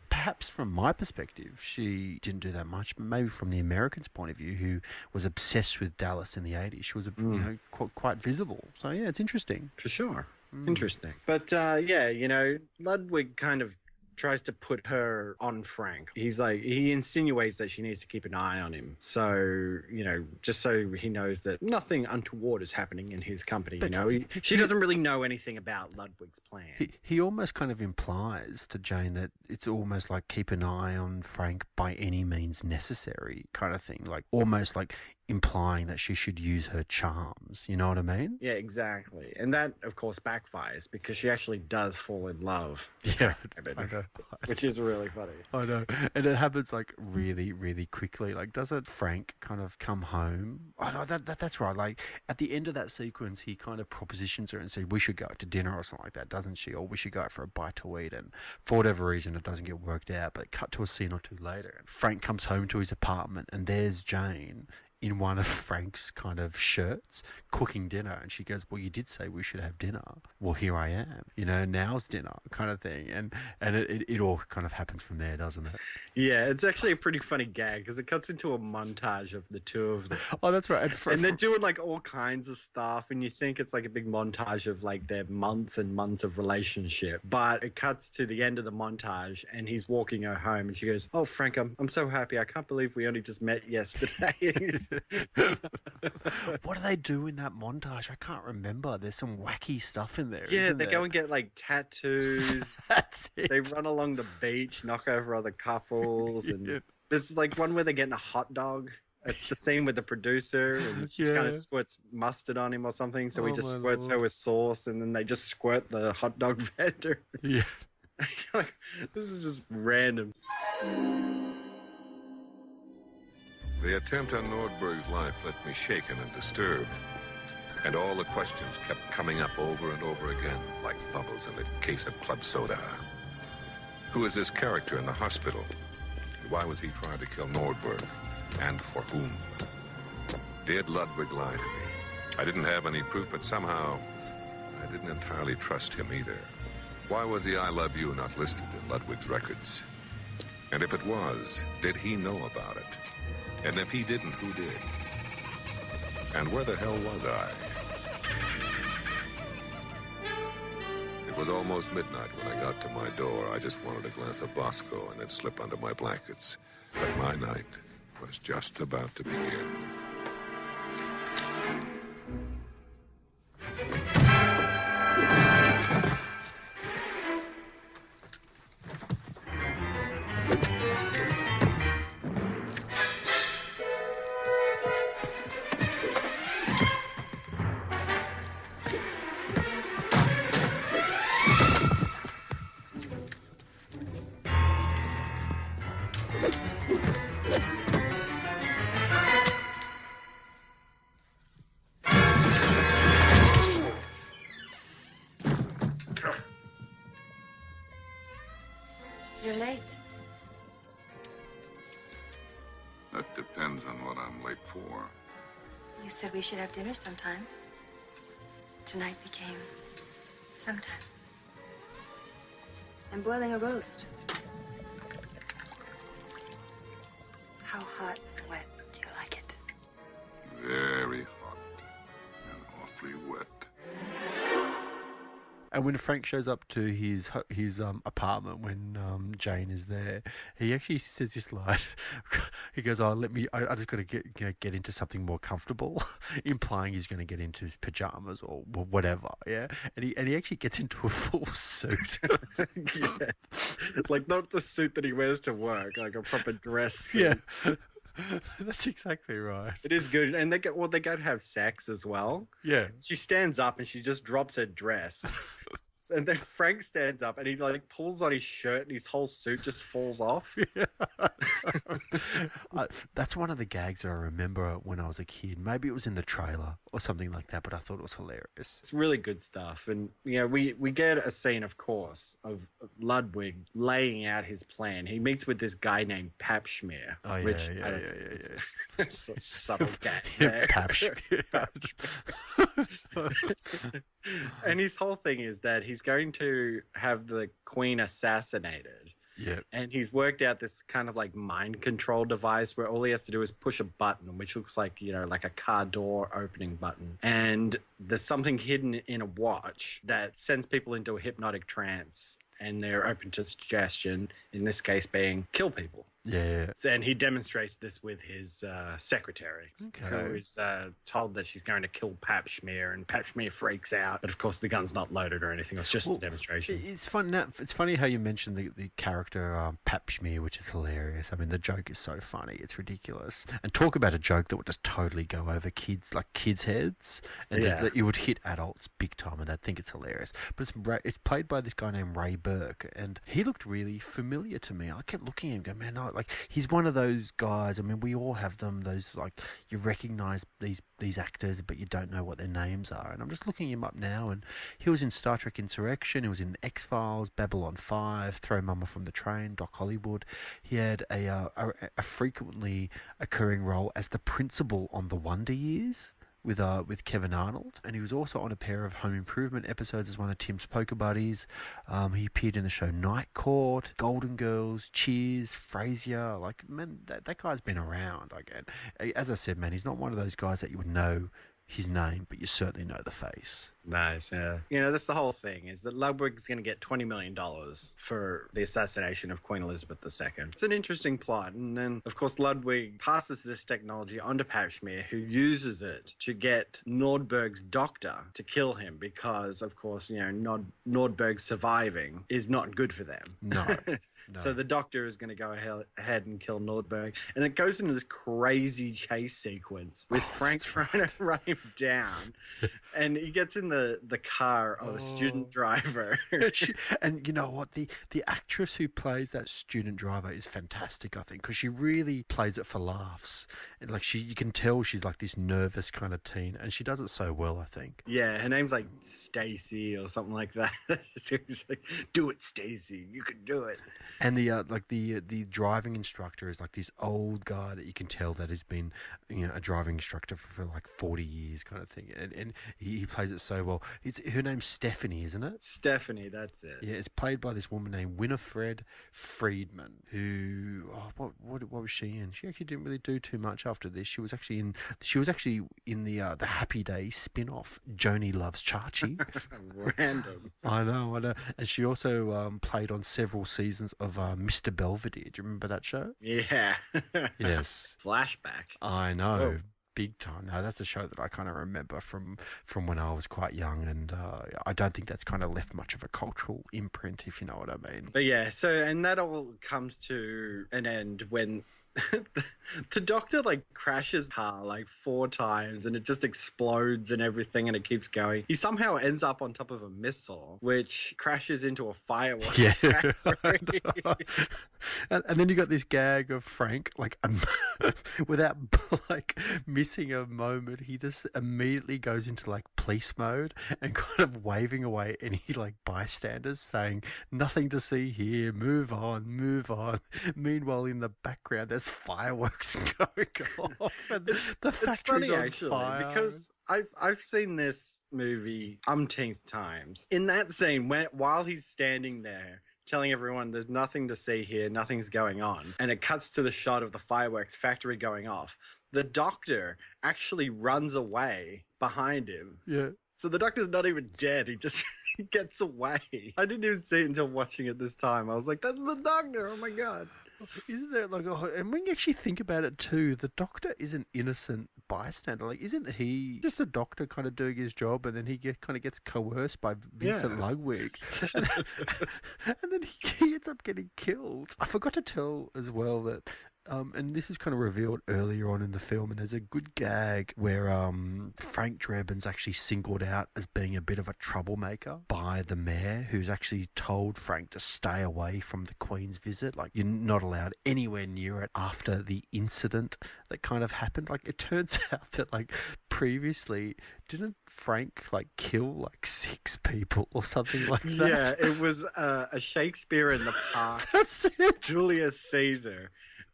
perhaps from my perspective, she didn't do that much, but maybe from the Americans' point of view, who was obsessed with Dallas in the 80s, she was you know, quite visible. So yeah, it's interesting. For sure. Interesting. But yeah, you know, Ludwig kind of tries to put her on Frank. He's like, he insinuates that she needs to keep an eye on him. So, you know, just so he knows that nothing untoward is happening in his company. But, you know, she doesn't really know anything about Ludwig's plans. He almost kind of implies to Jane that it's almost like keep an eye on Frank by any means necessary kind of thing. Like almost like implying that she should use her charms. You know what I mean? Yeah, exactly. And that, of course, backfires because she actually does fall in love. Yeah, I know. Which is really funny. I know. And it happens like really, really quickly. Like, doesn't Frank kind of come home? Oh, no, that's right. Like, at the end of that sequence, he kind of propositions her and says, we should go out to dinner or something like that, doesn't she? Or we should go out for a bite to eat. And for whatever reason, it doesn't get worked out. But cut to a scene or two later, and Frank comes home to his apartment, and there's Jane in one of Frank's kind of shirts, cooking dinner. And she goes, well, you did say we should have dinner. Well, here I am. You know, now's dinner kind of thing. And it all kind of happens from there, doesn't it? Yeah, it's actually a pretty funny gag because it cuts into a montage of the two of them. Oh, that's right. And they're doing like all kinds of stuff. And you think it's like a big montage of like their months and months of relationship. But it cuts to the end of the montage and he's walking her home and she goes, oh, Frank, I'm so happy. I can't believe we only just met yesterday. What do they do in that montage? I can't remember. There's some wacky stuff in there. Yeah, they go and get like tattoos. That's it. They run along the beach, knock over other couples, and there's like one where they're getting a hot dog. It's the scene with the producer, and she kind of squirts mustard on him or something. So he just squirts her with sauce, and then they just squirt the hot dog vendor. Yeah. Like, this is just random. The attempt on Nordberg's life left me shaken and disturbed. And all the questions kept coming up over and over again, like bubbles in a case of club soda. Who is this character in the hospital? And why was he trying to kill Nordberg? And for whom? Did Ludwig lie to me? I didn't have any proof, but somehow I didn't entirely trust him either. Why was the I love you not listed in Ludwig's records? And if it was, did he know about it? And if he didn't, who did? And where the hell was I? It was almost midnight when I got to my door. I just wanted a glass of Bosco and then slip under my blankets. But my night was just about to begin. You're late. That depends on what I'm late for. You said we should have dinner sometime. Tonight became sometime. I'm boiling a roast. How hot and wet do you like it? Very hot and awfully wet. And when Frank shows up to his apartment when Jane is there, he actually says this line. He goes, I just got to get into something more comfortable," implying he's going to get into pajamas or whatever. Yeah, and he actually gets into a full suit. Yeah. Like, not the suit that he wears to work, like a proper dress suit. Yeah. That's exactly right. It is good. And they go to have sex as well. Yeah. She stands up and she just drops her dress. And then Frank stands up and he like pulls on his shirt and his whole suit just falls off. Yeah. That's one of the gags that I remember when I was a kid. Maybe it was in the trailer or something like that, but I thought it was hilarious. It's really good stuff. And, you know, we get a scene, of course, of Ludwig laying out his plan. He meets with this guy named Papschmeer. Oh, yeah, which, yeah. It's a subtle gag Yeah, there. Papschmeer. And his whole thing is that he's going to have the Queen assassinated. Yeah. And he's worked out this kind of like mind control device where all he has to do is push a button, which looks like, you know, like a car door opening button. And there's something hidden in a watch that sends people into a hypnotic trance and they're open to suggestion, in this case being kill people. Yeah. And he demonstrates this with his secretary, who is told that she's going to kill Papschmeer, and Papschmeer freaks out. But of course, the gun's not loaded or anything. It's just a demonstration. It's fun. It's funny how you mentioned the character Papschmeer, which is hilarious. I mean, the joke is so funny. It's ridiculous. And talk about a joke that would just totally go over kids' heads, and that you would hit adults big time, and they'd think it's hilarious. But it's played by this guy named Ray Burke, and he looked really familiar to me. I kept looking at him, going, man, no. Like, he's one of those guys. I mean, we all have them. Those, like, you recognise these actors, but you don't know what their names are. And I'm just looking him up now, and he was in Star Trek Insurrection. He was in X-Files, Babylon 5, Throw Mama from the Train, Doc Hollywood. He had a frequently occurring role as the principal on The Wonder Years with Kevin Arnold, and he was also on a pair of Home Improvement episodes as one of Tim's poker buddies. He appeared in the show Night Court, Golden Girls, Cheers, Frasier. Like, man, that guy's been around again. As I said, man, he's not one of those guys that you would know his name, but you certainly know the face. Nice, yeah. You know, that's the whole thing, is that Ludwig's going to get $20 million for the assassination of Queen Elizabeth II. It's an interesting plot. And then, of course, Ludwig passes this technology onto Papschmeer, who uses it to get Nordberg's doctor to kill him because, of course, you know, Nordberg surviving is not good for them. No. No. So the doctor is going to go ahead and kill Nordberg. And it goes into this crazy chase sequence with Frank trying to run him down. And he gets in the car of a student driver. And you know what? The actress who plays that student driver is fantastic, I think, because she really plays it for laughs. And like you can tell she's like this nervous kind of teen, and she does it so well, I think. Yeah, her name's like Stacy or something like that. So he's like, "Do it, Stacy. You can do it." And the driving instructor is like this old guy that you can tell that has been, you know, a driving instructor for like 40 years kind of thing. And he plays it so well. Her name's Stephanie, isn't it? Stephanie, that's it. Yeah, it's played by this woman named Winifred Friedman, who what was she in? She actually didn't really do too much after this. She was actually in the Happy Days spin-off Joni Loves Chachi. Random. I know. And she also played on several seasons of Mr. Belvedere. Do you remember that show? Yeah. Yes. Flashback. I know. Oh. Big time. No, that's a show that I kind of remember from when I was quite young, and I don't think that's kind of left much of a cultural imprint, if you know what I mean. But yeah, and that all comes to an end when the doctor like crashes the car like 4 times and it just explodes and everything, and it keeps going. He somehow ends up on top of a missile which crashes into a fireworks factory. And then you got this gag of Frank, like without like missing a moment, he just immediately goes into like police mode and kind of waving away any like bystanders, saying nothing to see here, move on, move on. Meanwhile, in the background, there's fireworks going off, and the factory's on fire. Because I've seen this movie umpteenth times. In that scene, while he's standing there telling everyone there's nothing to see here, nothing's going on, and it cuts to the shot of the fireworks factory going off, the doctor actually runs away behind him. Yeah. So the doctor's not even dead. He just gets away. I didn't even see it until watching it this time. I was like, that's the doctor. Oh my God. Isn't there like and when you actually think about it too, the doctor is an innocent bystander. Like, isn't he just a doctor kind of doing his job, and then he kind of gets coerced by Vincent Ludwig, and then he ends up getting killed. I forgot to tell as well that. And this is kind of revealed earlier on in the film, and there's a good gag where Frank Drebin's actually singled out as being a bit of a troublemaker by the mayor, who's actually told Frank to stay away from the Queen's visit. Like, you're not allowed anywhere near it after the incident that kind of happened. Like, it turns out that, like, previously, didn't Frank, like, kill, like, 6 people or something like that? Yeah, it was a Shakespeare in the Park. That's it. Julius Caesar.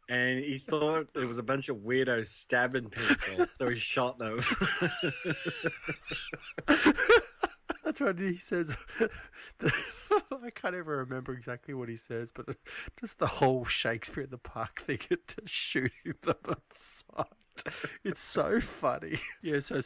And he thought it was a bunch of weirdos stabbing people, so he shot them. That's right. He says, I can't even remember exactly what he says, but just the whole Shakespeare in the Park thing, just shooting them on sight. It's so funny. So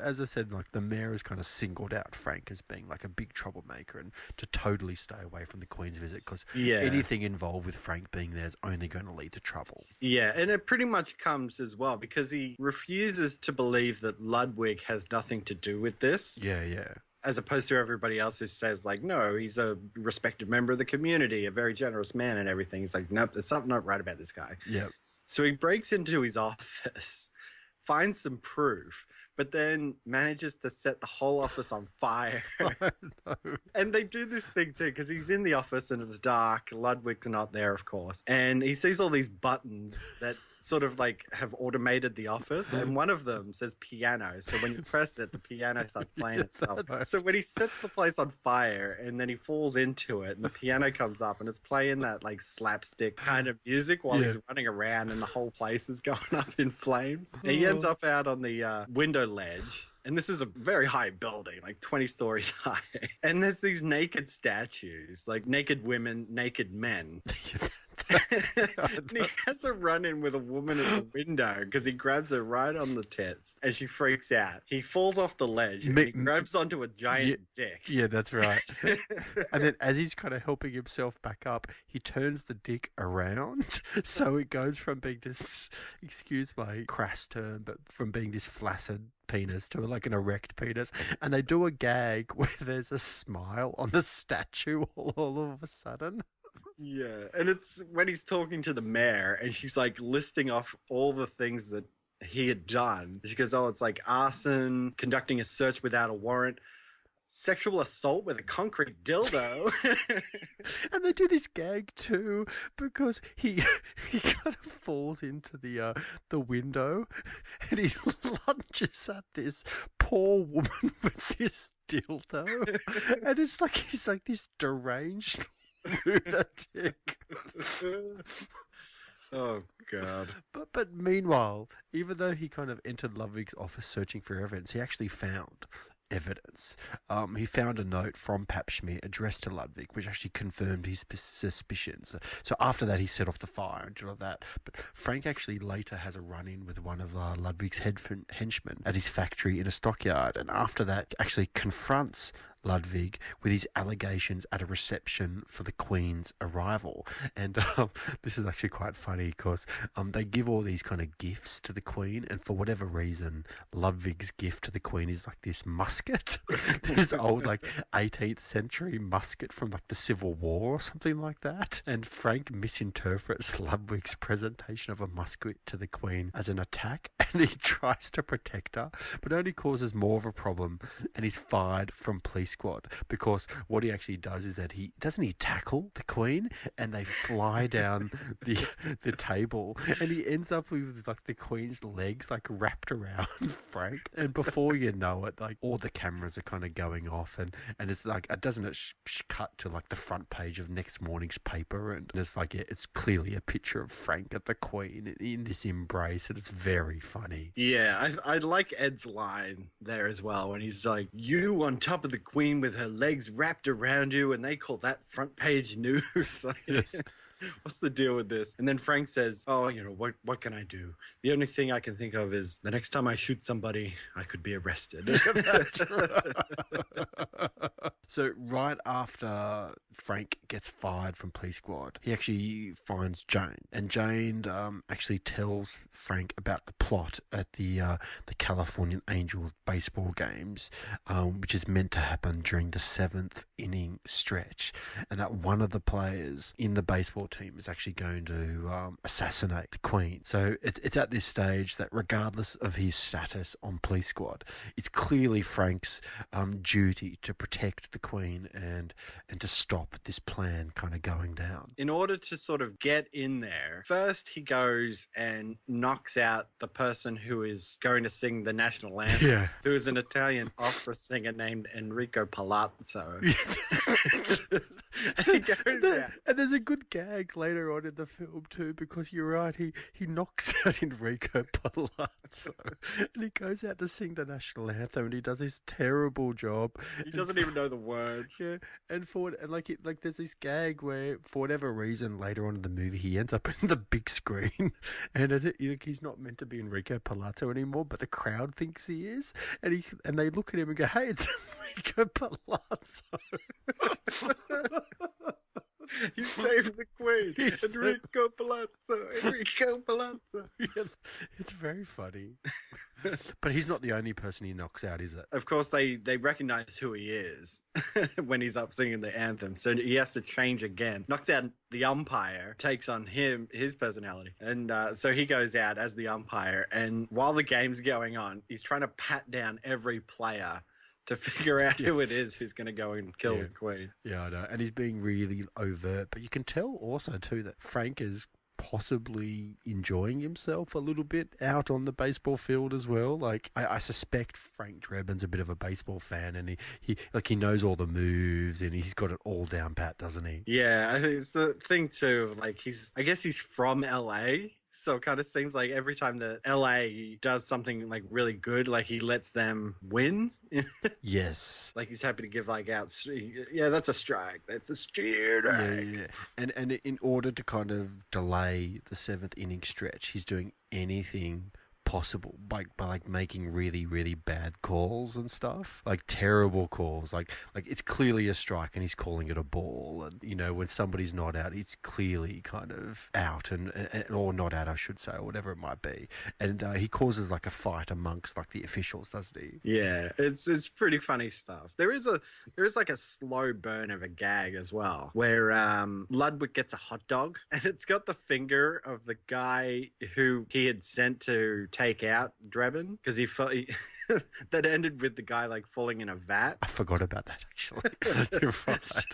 as I said, like, the mayor has kind of singled out Frank as being like a big troublemaker and to totally stay away from the Queen's visit, because anything involved with Frank being there is only going to lead to trouble. Yeah, and it pretty much comes as well because he refuses to believe that Ludwig has nothing to do with this. Yeah. As opposed to everybody else who says, like, no, he's a respected member of the community, a very generous man and everything. He's like, nope, there's something not right about this guy. Yeah. So he breaks into his office, finds some proof, but then manages to set the whole office on fire. I know. And they do this thing too, because he's in the office and it's dark. Ludwig's not there, of course. And he sees all these buttons that sort of like have automated the office, and one of them says piano. So when you press it, the piano starts playing itself. So when he sets the place on fire and then he falls into it and the piano comes up and it's playing that like slapstick kind of music while he's running around and the whole place is going up in flames. And he ends up out on the window ledge. And this is a very high building, like 20 stories high. And there's these naked statues, like naked women, naked men. And he has a run-in with a woman at the window because he grabs her right on the tits and she freaks out. He falls off the ledge and he grabs onto a giant dick. Yeah, that's right. And then as he's kind of helping himself back up, he turns the dick around. So it goes from being this, excuse my crass term, but from being this flaccid penis to like an erect penis. And they do a gag where there's a smile on the statue all of a sudden. Yeah, and it's when he's talking to the mayor and she's like listing off all the things that he had done. She goes, oh, it's like arson, conducting a search without a warrant, sexual assault with a concrete dildo. And they do this gag too because he kind of falls into the window and he lunges at this poor woman with this dildo, and it's like he's like this deranged lunatic. Oh God! But meanwhile, even though he kind of entered Ludwig's office searching for evidence, he actually found evidence. He found a note from Papschmidt addressed to Ludwig, which actually confirmed his suspicions. So after that, he set off the fire and did all that. But Frank actually later has a run-in with one of Ludwig's henchmen at his factory in a stockyard, and after that, actually confronts Ludwig with his allegations at a reception for the Queen's arrival. And this is actually quite funny because they give all these kind of gifts to the Queen, and for whatever reason, Ludwig's gift to the Queen is like this musket, this old like 18th century musket from like the Civil War or something like that. And Frank misinterprets Ludwig's presentation of a musket to the Queen as an attack, and he tries to protect her, but only causes more of a problem, and he's fired from police squad because what he actually does is that he tackle the Queen and they fly down the table, and he ends up with like the Queen's legs like wrapped around Frank, and before you know it, like all the cameras are kind of going off, and it's like it doesn't cut to like the front page of next morning's paper, and it's like it's clearly a picture of Frank at the Queen in this embrace, and it's very funny. Yeah, I like Ed's line there as well when he's like, "You on top of the Queen with her legs wrapped around you," and they call that front page news. Like, yes. What's the deal with this? And then Frank says, oh, what can I do? The only thing I can think of is the next time I shoot somebody, I could be arrested. That's right. So right after Frank gets fired from police squad, he actually finds Jane, and Jane actually tells Frank about the plot at the Californian Angels baseball games, which is meant to happen during the 7th inning stretch, and that one of the players in the baseball team is actually going to assassinate the Queen. So it's at this stage that regardless of his status on police squad, it's clearly Frank's duty to protect the Queen and to stop this plan kind of going down. In order to sort of get in there, first he goes and knocks out the person who is going to sing the national anthem, who is an Italian opera singer named Enrico Palazzo. And he goes out. And there's a good gag later on in the film too, because you're right, he knocks out Enrico Palazzo and he goes out to sing the national anthem, and he does this terrible job. He doesn't even know the words. Yeah, and there's this gag where for whatever reason later on in the movie he ends up in the big screen, and he's not meant to be Enrico Palazzo anymore, but the crowd thinks he is, and they look at him and go, "Hey, it's Enrico Palazzo." He saved the Queen. Enrico Palazzo. Yeah, it's very funny. But he's not the only person he knocks out, is it? Of course, they recognize who he is when he's up singing the anthem. So he has to change again. Knocks out the umpire, takes on his personality. And so he goes out as the umpire. And while the game's going on, he's trying to pat down every player to figure out who it is who's going to go and kill the Queen. Yeah, I know. And he's being really overt. But you can tell also, too, that Frank is possibly enjoying himself a little bit out on the baseball field as well. Like, I suspect Frank Drebin's a bit of a baseball fan, and he knows all the moves, and he's got it all down pat, doesn't he? Yeah, I think it's the thing, too. Like, I guess he's from LA. So it kind of seems like every time that LA does something like really good, like he lets them win. Yes. Like he's happy to give like out. Yeah, that's a strike. That's a strike. Yeah. And in order to kind of delay the 7th inning stretch, he's doing anything possible by like making really, really bad calls and stuff, like terrible calls. Like it's clearly a strike and he's calling it a ball, and you know, when somebody's not out, it's clearly kind of out and or not out, I should say, or whatever it might be. And he causes like a fight amongst like the officials, doesn't he? Yeah, it's pretty funny stuff. There is like a slow burn of a gag as well, where Ludwig gets a hot dog, and it's got the finger of the guy who he had sent to take out Drebin, because he that ended with the guy like falling in a vat. I forgot about that, actually. You're right.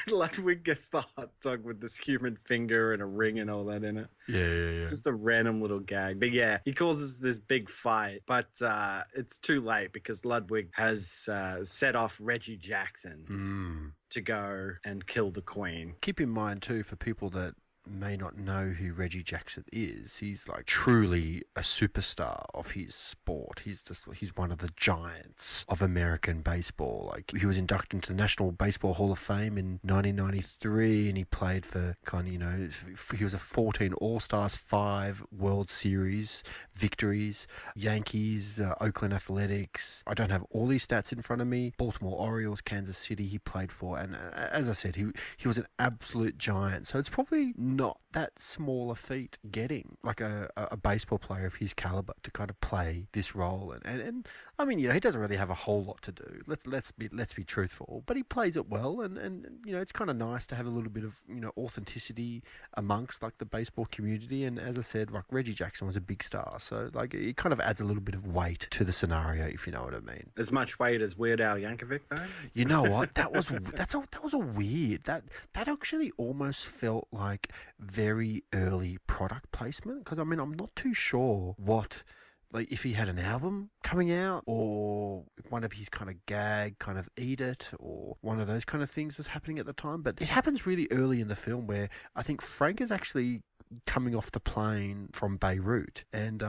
Ludwig gets the hot dog with this human finger and a ring and all that in it. Yeah. Just a random little gag. But yeah, he causes this big fight, but it's too late because Ludwig has set off Reggie Jackson to go and kill the Queen. Keep in mind, too, for people that may not know who Reggie Jackson is, he's like truly a superstar of his sport. He's one of the giants of American baseball. Like, he was inducted into the National Baseball Hall of Fame in 1993, and he played for he was a 14 All-Stars, 5 World Series victories, Yankees, Oakland Athletics. I don't have all these stats in front of me. Baltimore Orioles, Kansas City he played for, and as I said, he was an absolute giant. So it's probably not that small a feat getting like a baseball player of his caliber to kind of play this role, and I mean, he doesn't really have a whole lot to do. Let's be truthful, but he plays it well, and it's kind of nice to have a little bit of authenticity amongst like the baseball community. And as I said, like, Reggie Jackson was a big star, so like it kind of adds a little bit of weight to the scenario, if you know what I mean. As much weight as Weird Al Yankovic, though. You know what? That was a weird. That actually almost felt like very early product placement, because I mean, I'm not too sure what, like, if he had an album coming out, or one of his kind of gag, kind of eat it, or one of those kind of things was happening at the time. But it happens really early in the film, where I think Frank is actually coming off the plane from Beirut, and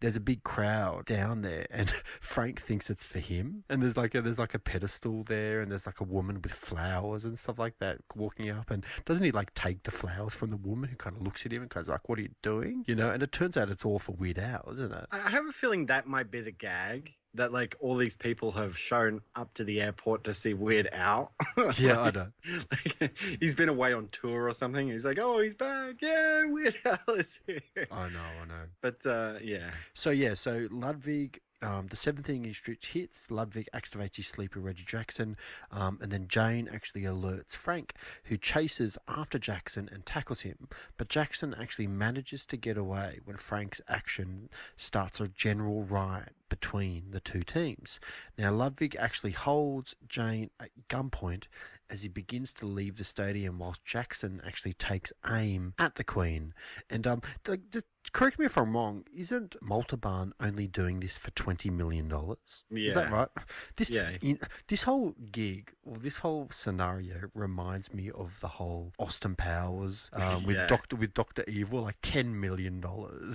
there's a big crowd down there, and Frank thinks it's for him, and there's like a pedestal there, and there's like a woman with flowers and stuff like that walking up, and doesn't he like take the flowers from the woman, who kind of looks at him and goes like, "What are you doing?" And it turns out it's all for Weird Al, isn't it? I have a feeling that might be the gag, that like all these people have shown up to the airport to see Weird Al. Yeah, I know. Like, he's been away on tour or something. He's like, "Oh, he's back. Yeah, Weird Al is here." I know. But yeah. So Ludwig, the 17th Street hits. Ludwig activates his sleeper Reggie Jackson, and then Jane actually alerts Frank, who chases after Jackson and tackles him. But Jackson actually manages to get away when Frank's action starts a general riot between the two teams. Now, Ludwig actually holds Jane at gunpoint as he begins to leave the stadium, whilst Jackson actually takes aim at the Queen. And correct me if I'm wrong, isn't Molterbahn only doing this for $20 million? Yeah. Is that right? This whole gig, or this whole scenario, reminds me of the whole Austin Powers with Dr. Evil, like $10 million.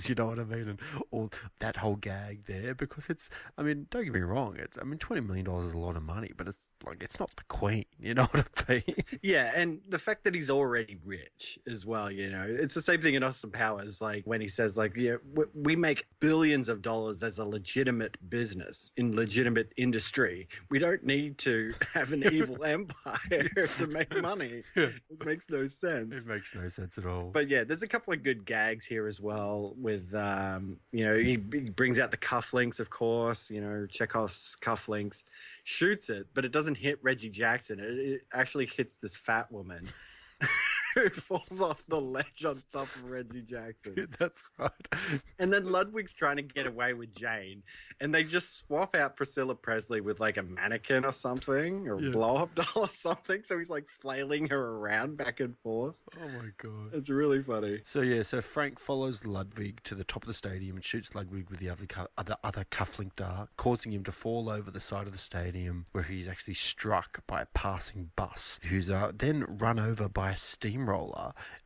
You know what I mean? And all that whole gag there, because it's, I mean, don't get me wrong, $20 million is a lot of money, but it's not the Queen, you know what I mean? Yeah, and the fact that he's already rich as well, it's the same thing in Austin Powers, like when he says, like, yeah, we make billions of dollars as a legitimate business in legitimate industry. We don't need to have an evil empire to make money. It makes no sense. It makes no sense at all. But yeah, there's a couple of good gags here as well with, he brings out the cufflinks, of course, Chekhov's cufflinks, shoots it, but it doesn't hit Reggie Jackson. It actually hits this fat woman who falls off the ledge on top of Reggie Jackson. That's right. And then Ludwig's trying to get away with Jane, and they just swap out Priscilla Presley with like a mannequin or something, or a blow-up doll or something. So he's like flailing her around back and forth. Oh my God. It's really funny. So Frank follows Ludwig to the top of the stadium and shoots Ludwig with the other cufflink dart, causing him to fall over the side of the stadium, where he's actually struck by a passing bus, who's then run over by a steamroller.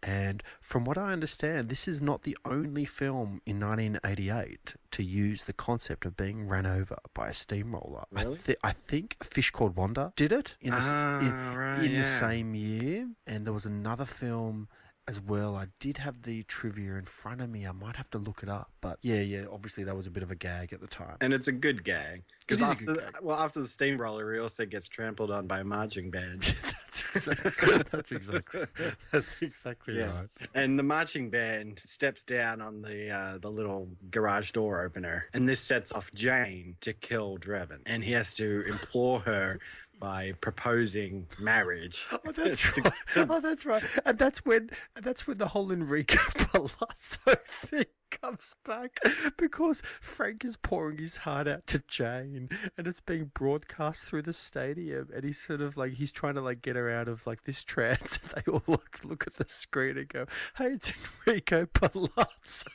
And from what I understand, this is not the only film in 1988 to use the concept of being ran over by a steamroller. Really? I think A Fish Called Wanda did it in the same year, and there was another film as well. I did have the trivia in front of me. I might have to look it up. But yeah, obviously that was a bit of a gag at the time. And it's a good gag. It is Because a good gag. after the steamroller, he also gets trampled on by a marching band. That's exactly Yeah. right. And the marching band steps down on the little garage door opener, and this sets off Jane to kill Drebin, and he has to implore her by proposing marriage. Oh, that's right. Oh, that's right. And that's when the whole Enrico Palazzo thing comes back, because Frank is pouring his heart out to Jane, and it's being broadcast through the stadium, and he's sort of like, he's trying to like get her out of like this trance. They all look at the screen and go, "Hey, it's Enrico Palazzo."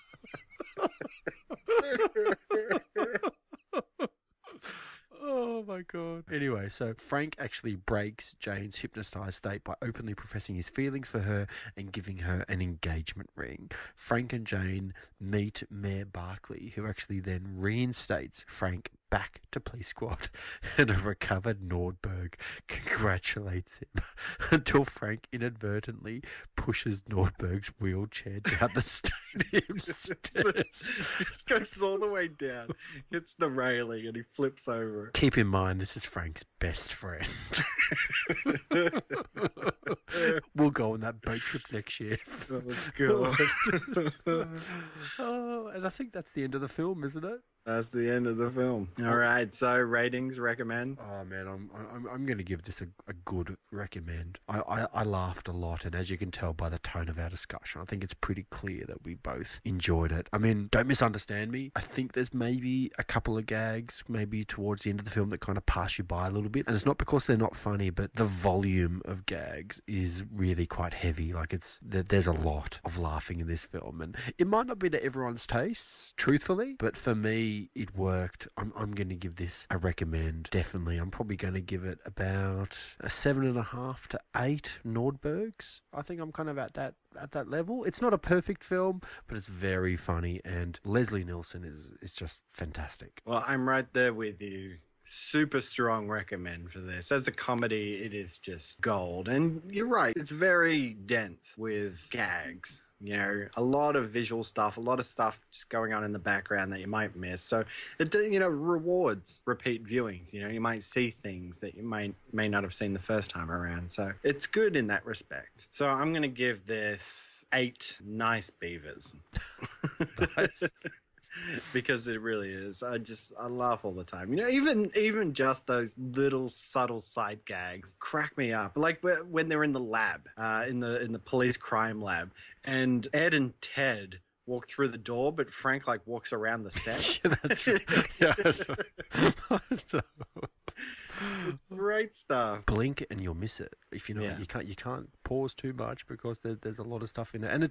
Oh my god. Anyway, so Frank actually breaks Jane's hypnotized state by openly professing his feelings for her and giving her an engagement ring. Frank and Jane meet Mayor Barkley, who actually then reinstates Frank back to police squad, and a recovered Nordberg congratulates him until Frank inadvertently pushes Nordberg's wheelchair down the stadium stairs. It goes all the way down, hits the railing, and he flips over. Keep in mind, this is Frank's best friend. We'll go on that boat trip next year. Oh, God. Oh, and I think that's the end of the film, isn't it? That's the end of the film. All right, so ratings, recommend? Oh man, I'm going to give this a good recommend. I laughed a lot, and as you can tell by the tone of our discussion, I think it's pretty clear that we both enjoyed it. I mean, don't misunderstand me. I think there's maybe a couple of gags, maybe towards the end of the film, that kind of pass you by a little bit, and it's not because they're not funny, but the volume of gags is really quite heavy. Like, there's a lot of laughing in this film, and it might not be to everyone's tastes, truthfully, but for me, it worked. I'm going to give this a recommend. Definitely. I'm probably going to give it about a 7.5 to 8 Nordbergs. I think I'm kind of at that level. It's not a perfect film, but it's very funny, and Leslie Nielsen is just fantastic. Well, I'm right there with you. Super strong recommend for this. As a comedy, it is just gold. And you're right, it's very dense with gags. You know, a lot of visual stuff, a lot of stuff just going on in the background that you might miss. So it, rewards repeat viewings. You know, you might see things that you may not have seen the first time around. So it's good in that respect. So I'm going to give this 8 nice beavers. Nice. Because it really is. I laugh all the time. You know, even just those little subtle side gags crack me up. Like when they're in the lab, in the police crime lab, and Ed and Ted walk through the door, but Frank like walks around the set. Yeah, that's right. Yeah, It's great stuff. Blink and you'll miss it. If you know, Yeah. you can't pause too much, because there's a lot of stuff in it, and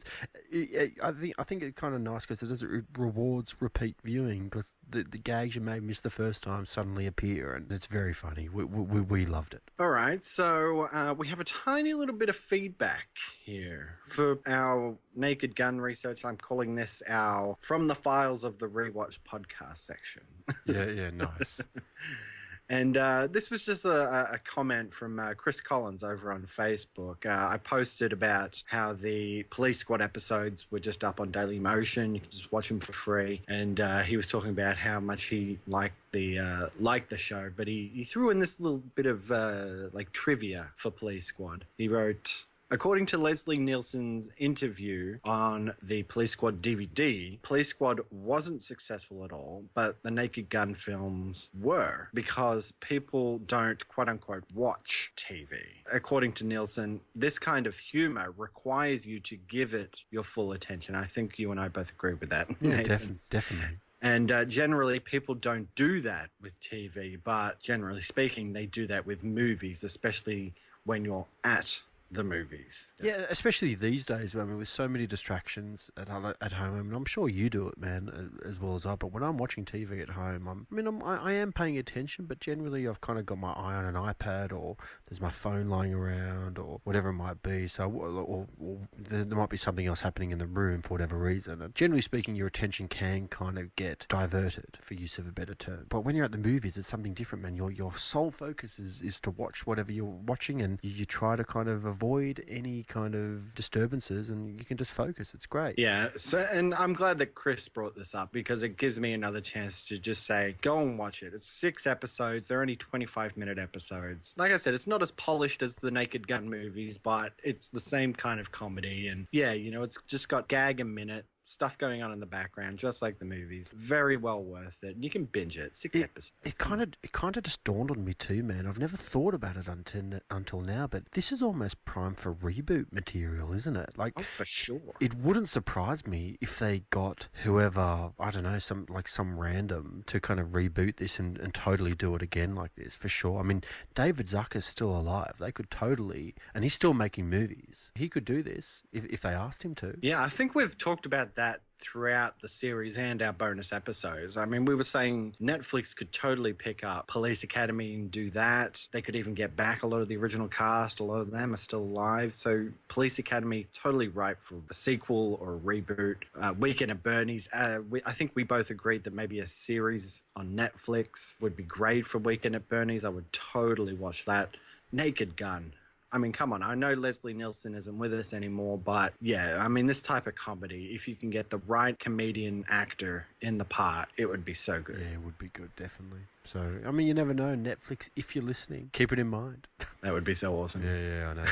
I think it's kind of nice because it rewards repeat viewing, because the gags you may miss the first time suddenly appear, and it's very funny. We loved it. All right, so we have a tiny little bit of feedback here for our Naked Gun research. I'm calling this our From the Files of the Rewatch Podcast section. Yeah, nice. And this was just a comment from Chris Collins over on Facebook. I posted about how the Police Squad episodes were just up on Daily Motion. You can just watch them for free. And he was talking about how much he liked the show, but he threw in this little bit of trivia for Police Squad. He wrote, according to Leslie Nielsen's interview on the Police Squad DVD, Police Squad wasn't successful at all, but the Naked Gun films were, because people don't, quote-unquote, watch TV. According to Nielsen, this kind of humor requires you to give it your full attention. I think you and I both agree with that. Yeah, Nathan. definitely. And generally, people don't do that with TV, but generally speaking, they do that with movies, especially when you're at the movies. Yeah, especially these days, I mean, with so many distractions at home. I mean, I'm sure you do it, man, as well as I. But when I'm watching TV at home, I am paying attention, but generally I've kind of got my eye on an iPad, or there's my phone lying around, or whatever it might be. So, or there might be something else happening in the room for whatever reason. And generally speaking, your attention can kind of get diverted, for use of a better term. But when you're at the movies, it's something different, man. Your sole focus is to watch whatever you're watching, and you try to kind of avoid any kind of disturbances and you can just focus. It's great. Yeah, so and I'm glad that Chris brought this up because it gives me another chance to just say, go and watch it. It's 6 episodes. They're only 25-minute episodes. Like I said, it's not as polished as the Naked Gun movies, but it's the same kind of comedy. And yeah, you know, it's just got gag a minute, stuff going on in the background, just like the movies. Very well worth it. You can binge it. 6 episodes. It kind of just dawned on me too, man. I've never thought about it until now, but this is almost prime for reboot material, isn't it? Like, oh, for sure. It wouldn't surprise me if they got whoever, I don't know, some random to kind of reboot this and totally do it again like this, for sure. I mean, David Zucker's still alive. They could totally, and he's still making movies. He could do this if they asked him to. Yeah, I think we've talked about that throughout the series and our bonus episodes. I mean, we were saying Netflix could totally pick up Police Academy and do that. They could even get back a lot of the original cast. A lot of them are still alive. So Police Academy, totally ripe for a sequel or a reboot. Weekend at Bernie's. I think we both agreed that maybe a series on Netflix would be great for Weekend at Bernie's. I would totally watch that. Naked Gun. I mean, come on. I know Leslie Nielsen isn't with us anymore, but yeah, I mean, this type of comedy, if you can get the right comedian actor in the part, it would be so good. Yeah, it would be good, definitely. So, I mean, you never know. Netflix, if you're listening, keep it in mind. That would be so awesome. Yeah, I know.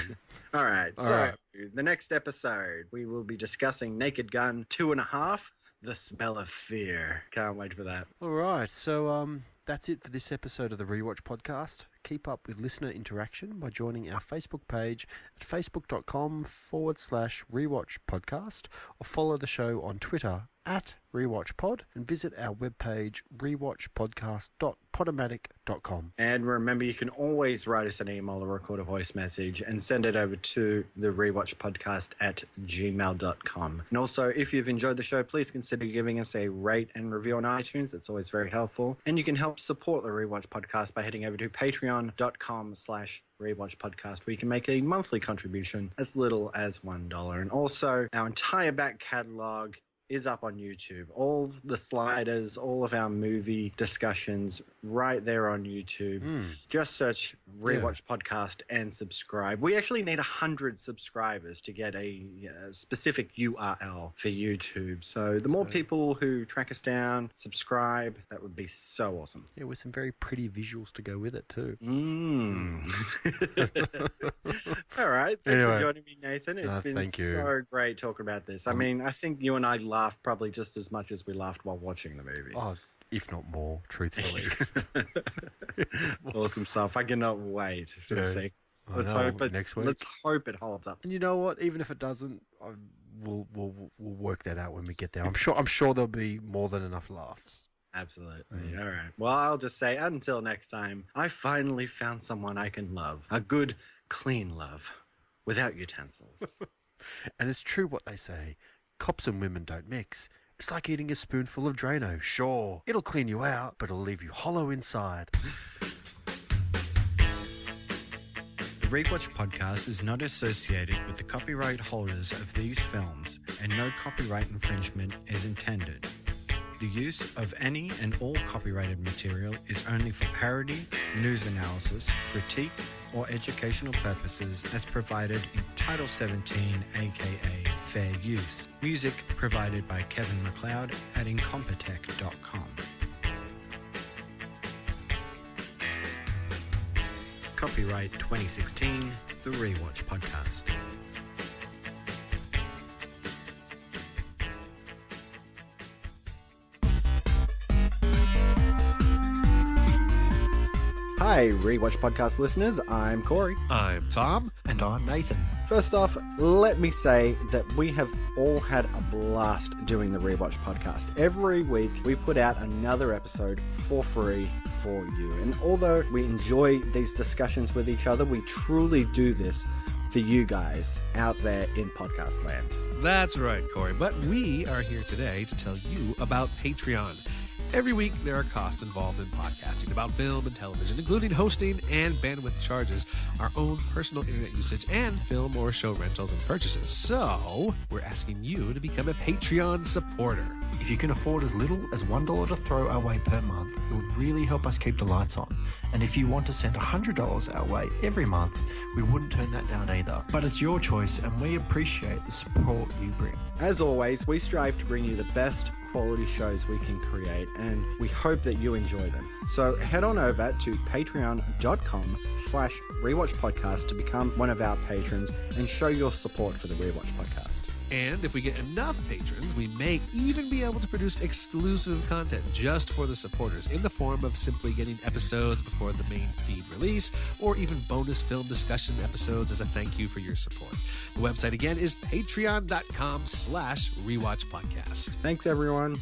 All right. So, the next episode, we will be discussing Naked Gun 2.5, The Smell of Fear. Can't wait for that. All right. So, that's it for this episode of the Rewatch Podcast. Keep up with listener interaction by joining our Facebook page at facebook.com/Rewatch Podcast or follow the show on Twitter at RewatchPod and visit our webpage rewatchpodcast.podomatic.com. And remember, you can always write us an email or record a voice message and send it over to the Rewatch Podcast at gmail.com. And also, if you've enjoyed the show, please consider giving us a rate and review on iTunes. It's always very helpful. And you can help support the Rewatch Podcast by heading over to patreon.com/Rewatch Podcast, where you can make a monthly contribution as little as $1. And also, our entire back catalog is up on YouTube. All the sliders, all of our movie discussions right there on YouTube. Just search Rewatch Podcast and subscribe. We actually need 100 subscribers to get a specific URL for YouTube. So the more people who track us down, subscribe, that would be so awesome. Yeah, with some very pretty visuals to go with it too. All right. Thanks for joining me, Nathan. It's been so great talking about this. I mean, I think you and I laughed probably just as much as we laughed while watching the movie. Oh, if not more, truthfully. Awesome stuff. I cannot wait to see. Let's hope it holds up. And you know what? Even if it doesn't, we'll work that out when we get there. I'm sure there'll be more than enough laughs. Absolutely. All right. Well, I'll just say until next time, I finally found someone I can love. A good, clean love without utensils. And it's true what they say. Cops and women don't mix. It's like eating a spoonful of Drano. Sure, it'll clean you out, but it'll leave you hollow inside. The Rewatch Podcast is not associated with the copyright holders of these films, and no copyright infringement is intended. The use of any and all copyrighted material is only for parody, news analysis, critique, or educational purposes as provided in Title 17, aka Fair Use. Music provided by Kevin McCloud at incompetech.com. Copyright 2016, The Rewatch Podcast. Hi, Rewatch Podcast listeners. I'm Corey. I'm Tom. And I'm Nathan. First off, let me say that we have all had a blast doing the Rewatch Podcast. Every week, we put out another episode for free for you. And although we enjoy these discussions with each other, we truly do this for you guys out there in podcast land. That's right, Corey. But we are here today to tell you about Patreon. Every week, there are costs involved in podcasting about film and television, including hosting and bandwidth charges, our own personal internet usage, and film or show rentals and purchases. So, we're asking you to become a Patreon supporter. If you can afford as little as $1 to throw our way per month, it would really help us keep the lights on. And if you want to send $100 our way every month, we wouldn't turn that down either. But it's your choice, and we appreciate the support you bring. As always, we strive to bring you the best quality shows we can create, and we hope that you enjoy them. So head on over to patreon.com/Rewatch Podcast to become one of our patrons and show your support for the Rewatch Podcast. And if we get enough patrons, we may even be able to produce exclusive content just for the supporters in the form of simply getting episodes before the main feed release, or even bonus film discussion episodes as a thank you for your support. The website again is patreon.com/Rewatch Podcast. Thanks, everyone.